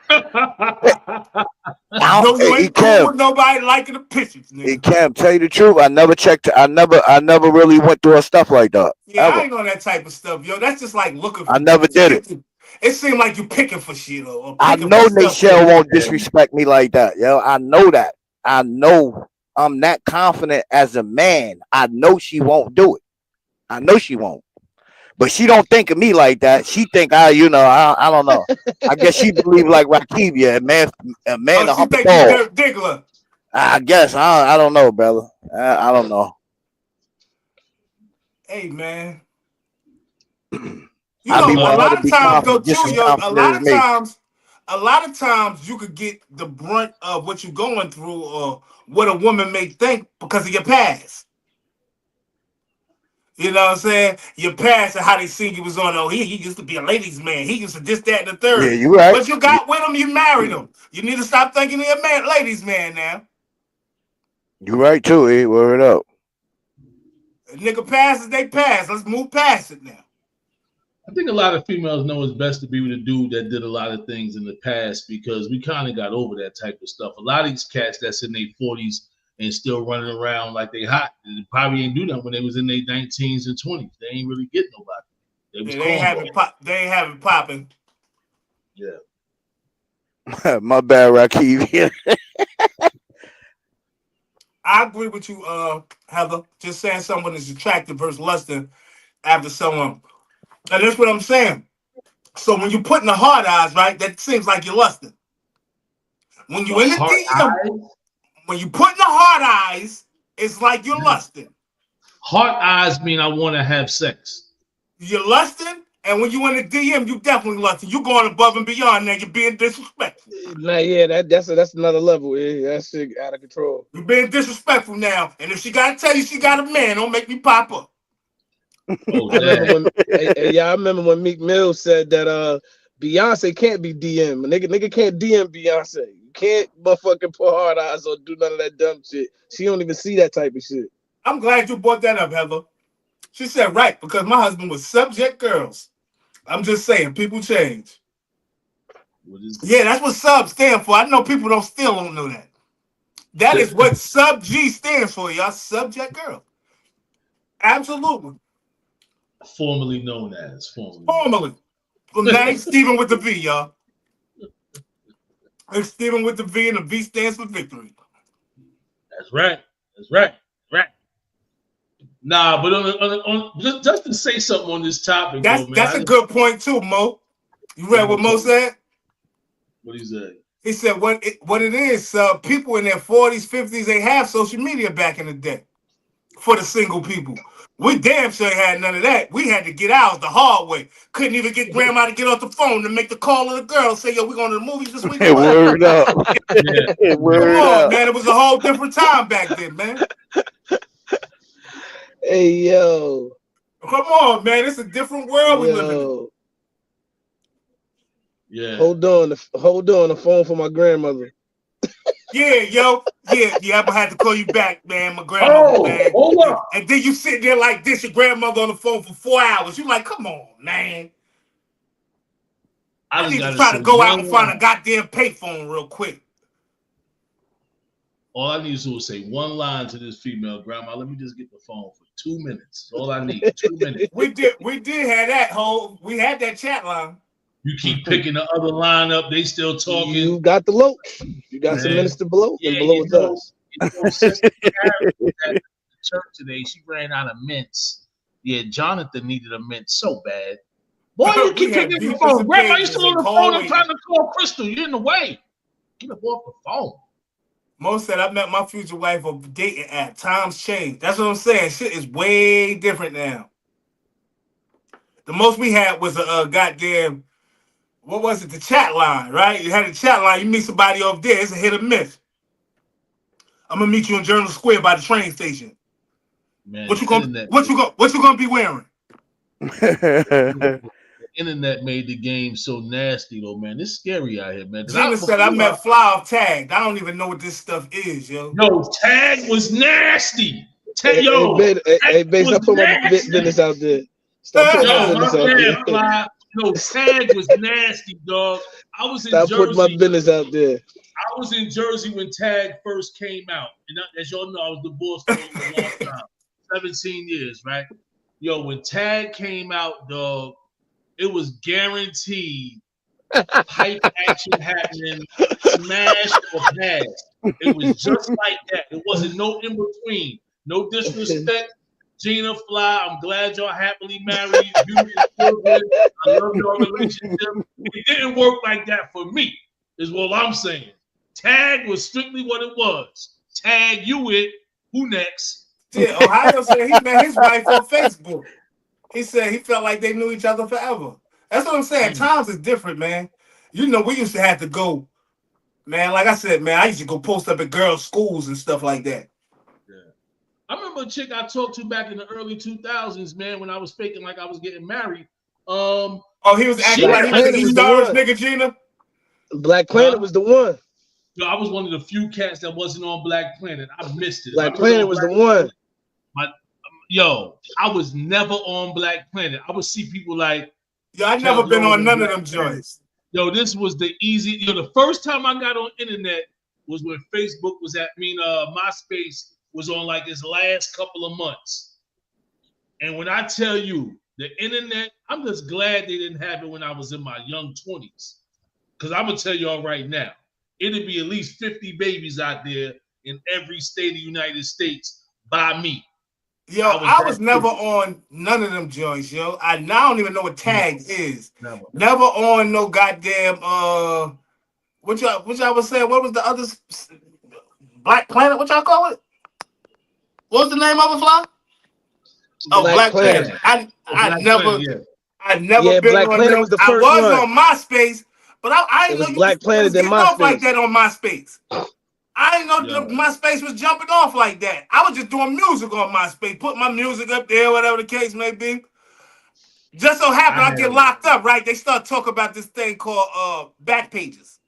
You ain't cool with nobody liking the pictures, nigga. He can't tell you the truth. I never checked. I never really went through her stuff like that. Yeah, ever. I ain't on that type of stuff, yo. That's just like looking for. I never did it. It seemed like you picking for shit or I know Nashelle won't disrespect me like that, yo. I know that. I know I'm that confident as a man. I know she won't do it. I know she won't. But she don't think of me like that. She think I don't know. I guess she believe like Rakivia, a man she think you Dirk Diggler. I guess I don't know, brother. I don't know. Hey, man. You know, a lot of times though, too, yo, a lot of times you could get the brunt of what you're going through or what a woman may think because of your past. You know what I'm saying? Your past and how they seen you was on. Oh, he used to be a ladies' man. He used to this, that, and the Yeah, third. you right. But you got with him, you married him. You need to stop thinking he's a man, ladies' man now. You right too, word up. Nigga passes, they pass. Let's move past it now. I think a lot of females know it's best to be with a dude that did a lot of things in the past because we kind of got over that type of stuff. A lot of these cats that's in their 40s and still running around like they hot, they probably ain't do that when they was in their 19s and 20s. They ain't really get nobody. They was They ain't having popping. Yeah. My bad, Rakeem. I agree with you, Heather. Just saying someone is attractive versus lusting after someone. And that's what I'm saying. So when you put in the hard eyes, right, that seems like you're lusting. When you in the DM, when you put in the hard eyes, it's like you're lusting. Hard eyes mean I want to have sex. You're lusting, and when you in the DM, you definitely lusting. You going above and beyond now. You're being disrespectful. Nah, yeah, that's another level. Yeah, that shit out of control. You're being disrespectful now. And if she gotta tell you she got a man, don't make me pop up. Oh, I remember when Meek Mill said that Beyonce can't be DM. Nigga can't DM Beyonce. You can't motherfucking put hard eyes or do none of that dumb shit. She don't even see that type of shit. I'm glad you brought that up, Heather. She said right, because my husband was subject girls. I'm just saying, people change. Yeah, that's what sub stand for. I know people still don't know that. That is what sub G stands for, y'all. Subject girl. Absolutely. Formerly known as. Formerly. Well, now it's Steven with the V, y'all. It's Steven with the V, and the V stands for victory. That's right. That's right. Right. Nah, but on just to say something on this topic, that's a good point too, Mo. You read what Mo said? What he said? He said what it is. People in their 40s, 50s, they have social media back in the day. For the single people, we damn sure had none of that. We had to get out the hard way. Couldn't even get grandma to get off the phone to make the call to the girl and say, "Yo, we going to the movies this week." Word up. Yeah. Word Come on, up. man. It was a whole different time back then, man. Hey, yo. Come on, man. It's a different world we live in. Yeah. Hold on. The phone for my grandmother. Yeah, yo. Yeah, I'm gonna have to call you back, man. My grandmother, man. Hold up. And then you sit there like this, your grandmother on the phone for 4 hours. You like, come on, man. I need to try to go out and find a goddamn payphone real quick. All I need to do is say one line to this female, grandma. Let me just get the phone for 2 minutes. That's all I need. 2 minutes. We did have that we had that chat line. You keep picking the other line up. They still talking. You got the low. You got some minutes to blow. Yeah, and below with us. Sister Karen was at the church today. She ran out of mints. Yeah, Jonathan needed a mint so bad. Boy, you keep picking the phone. Grandma, you still on the phone? I'm trying to call Crystal. You're in the way. Get up off the phone. Mo said I met my future wife on a dating app. Times change. That's what I'm saying. Shit is way different now. The most we had was a goddamn, what was it? The chat line, right? You had a chat line. You meet somebody over there. It's a hit or miss. I'm gonna meet you in Journal Square by the train station. Man, what you gonna be wearing? The internet made the game so nasty, though, man. It's scary out here, man. Gina said I met Fly off Tag. I don't even know what this stuff is, yo. Yo, Tag was nasty. Hey, Bass, I put my business out there. Stop putting my business out there. Fly. No, Tag was nasty, dog. I was in Jersey. Stop putting my business out there. I was in Jersey when Tag first came out. And as y'all know, I was divorced for a long time. 17 years, right? Yo, when Tag came out, dog, it was guaranteed hype action happening, smash or pass. It was just like that. It wasn't no in between. No disrespect. Gina, Fly, I'm glad y'all happily married. Beautiful children. I love your relationship. It didn't work like that for me, is what I'm saying. Tag was strictly what it was. Tag you it. Who next? Yeah, Ohio said he met his wife on Facebook. He said he felt like they knew each other forever. That's what I'm saying. Times is different, man. You know, we used to have to go, man. Like I said, man, I used to go post up at girls' schools and stuff like that. Yeah. I remember a chick I talked to back in the early 2000s, man, when I was faking like I was getting married. Oh, he was acting Black like he was Planet a was the Star one. nigga, Gina. Black Planet was the one. Yo, I was one of the few cats that wasn't on Black Planet. I missed it. Black Planet was the one. I was never on Black Planet. I would see people like. Yo, I never been on none of them joints. Yo, this was the easy. Yo, the first time I got on internet was when Facebook was MySpace was on like its last couple of months. And when I tell you the internet, I'm just glad they didn't have it when I was in my young 20s. Because I'm gonna tell y'all right now, it'd be at least 50 babies out there in every state of the United States by me. Yo, I was never on none of them joints, yo. I don't even know what tags is. Never on no goddamn what y'all was saying? What was the other Black Planet? What y'all call it? What was the name of it, Fly? Oh, Black Planet. I never been Black on Planet them. was the I first was one. on MySpace, but I didn't know you Black Planet was than getting off like MySpace. that on MySpace. I didn't know MySpace was jumping off like that. I was just doing music on MySpace, put my music up there, whatever the case may be. Just so happened I get locked up, right? They start talking about this thing called back pages.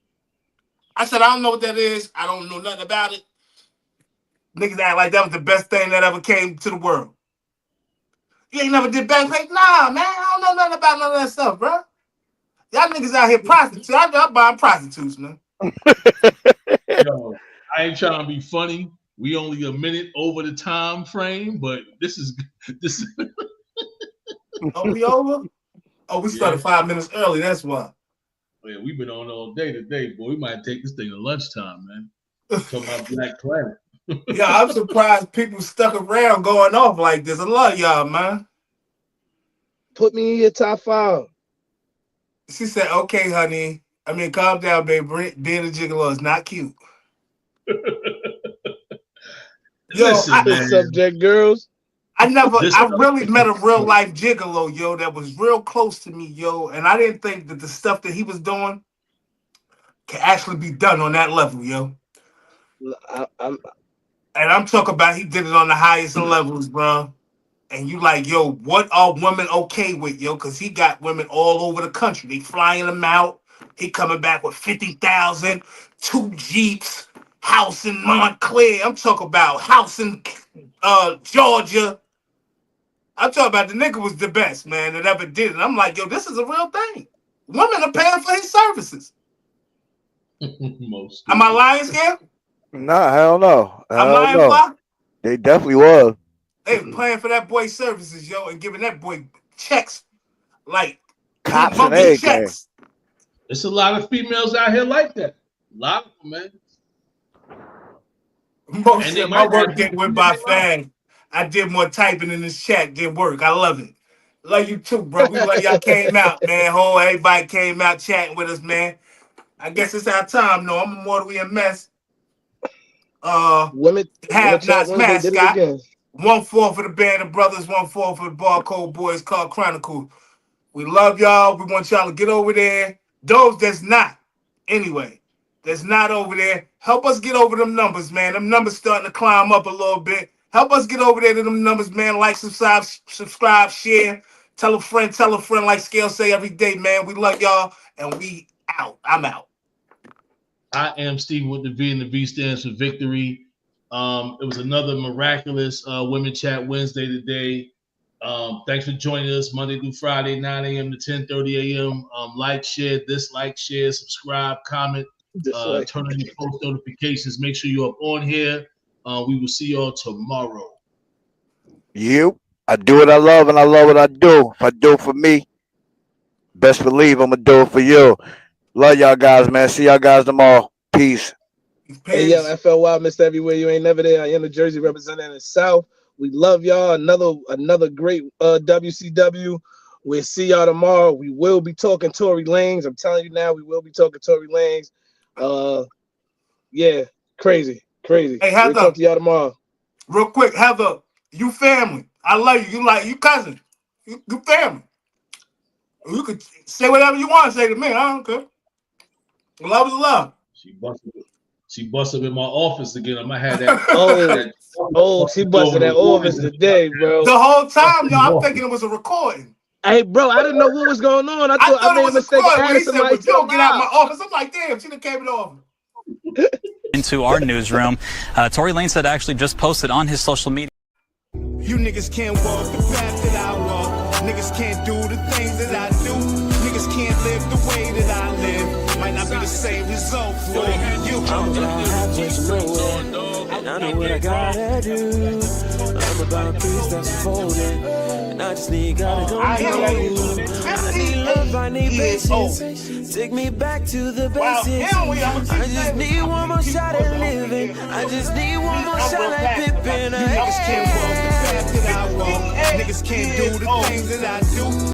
I said, I don't know what that is. I don't know nothing about it. Niggas act like that was the best thing that ever came to the world. You ain't never did back page? Nah, man, I don't know nothing about none of that stuff, bro. Y'all niggas out here prostitutes. I'm buying prostitutes, man. Yo, I ain't trying to be funny. We only a minute over the time frame, but this is. Oh, we over? Oh, we started 5 minutes early. That's why. Yeah, we've been on all day today, boy. We might take this thing to lunchtime, man. Talking about Black Planet. Yeah, I'm surprised people stuck around going off like this. I love y'all, man. Put me in your top 5. She said, okay, honey. I mean, calm down, baby. Being a gigolo is not cute. Yo, Listen, subject girls. I really met a real life gigolo, yo, that was real close to me, yo. And I didn't think that the stuff that he was doing can actually be done on that level, yo. I'm talking about he did it on the highest levels, bro. And you like, yo, what are women okay with, yo? Because he got women all over the country. They flying them out. He coming back with 50,000, 2 Jeeps, house in Montclair. I'm talking about house in Georgia. I'm talking about the nigga was the best, man, that ever did it. I'm like, yo, this is a real thing. Women are paying for his services. Am I lying, Scale? Nah, hell no. I'm lying, Fly? They definitely was. They were paying for that boy's services, yo, and giving that boy checks like cops and everything. Checks. There's a lot of females out here like that. A lot of them, man. Most of my work day went by fast. I did more typing in this chat than work. I love it. Love you too, bro. We love y'all came out, man. Everybody came out chatting with us, man. I guess it's our time, though. I'm immortal in mess. Women have not mascot. 1-4 for the band of brothers, 1-4 for the Barcode Boys called Chronicle. We love y'all. We want y'all to get over there. Those that's not, anyway, that's not over there, help us get over them numbers, man. Them numbers starting to climb up a little bit. Help us get over there to them numbers, man. Like, subscribe, share. Tell a friend, like Scale say every day, man. We love y'all, and we out. I'm out. I am Steve with the V, and the V stands for victory. It was another miraculous Women Chat Wednesday today. Thanks for joining us Monday through Friday, 9 a.m. to 10:30 a.m. Like, share, dislike, share, subscribe, comment, turn on your post notifications. Make sure you're up on here. We will see y'all tomorrow. I do what I love, and I love what I do. If I do it for me, best believe I'm going to do it for you. Love y'all guys, man. See y'all guys tomorrow. Peace. Hey, yo, FLY, Mr. Everywhere. You ain't never there. I am the Jersey representing the South. We love y'all. Another great WCW. We'll see y'all tomorrow. We will be talking Tory Lanez. I'm telling you now, we will be talking Tory Lanez. Yeah, crazy. Hey, Heather, we'll talk to y'all tomorrow. Real quick, Heather, you family. I love you. You cousin. You family. You could say whatever you want to say to me. I don't care. Love is love. She busted She busted up in my office again. I might have that. She busted that office today, bro. The whole time, yo, I'm thinking it was a recording. Hey, bro, I didn't know what was going on. I thought I made a mistake. When he said, "Well, you don't get out of my office," I'm like, "Damn, she done came it over." Into our newsroom, Tory Lanez had actually just posted on his social media. You niggas can't walk the path that I walk. Niggas can't do the things that I do. Niggas can't live the way that I live. Might not be the same result for you. I'm about halfway to nowhere, and I know what I gotta do. I'm about peace that's unfolding, and I just need gotta go. I need love, I need patience. Take me back to the basics. I just need one more shot at living. I just need one more shot at Pippin. Niggas can't walk the path that I walk. Niggas can't do the things that I do.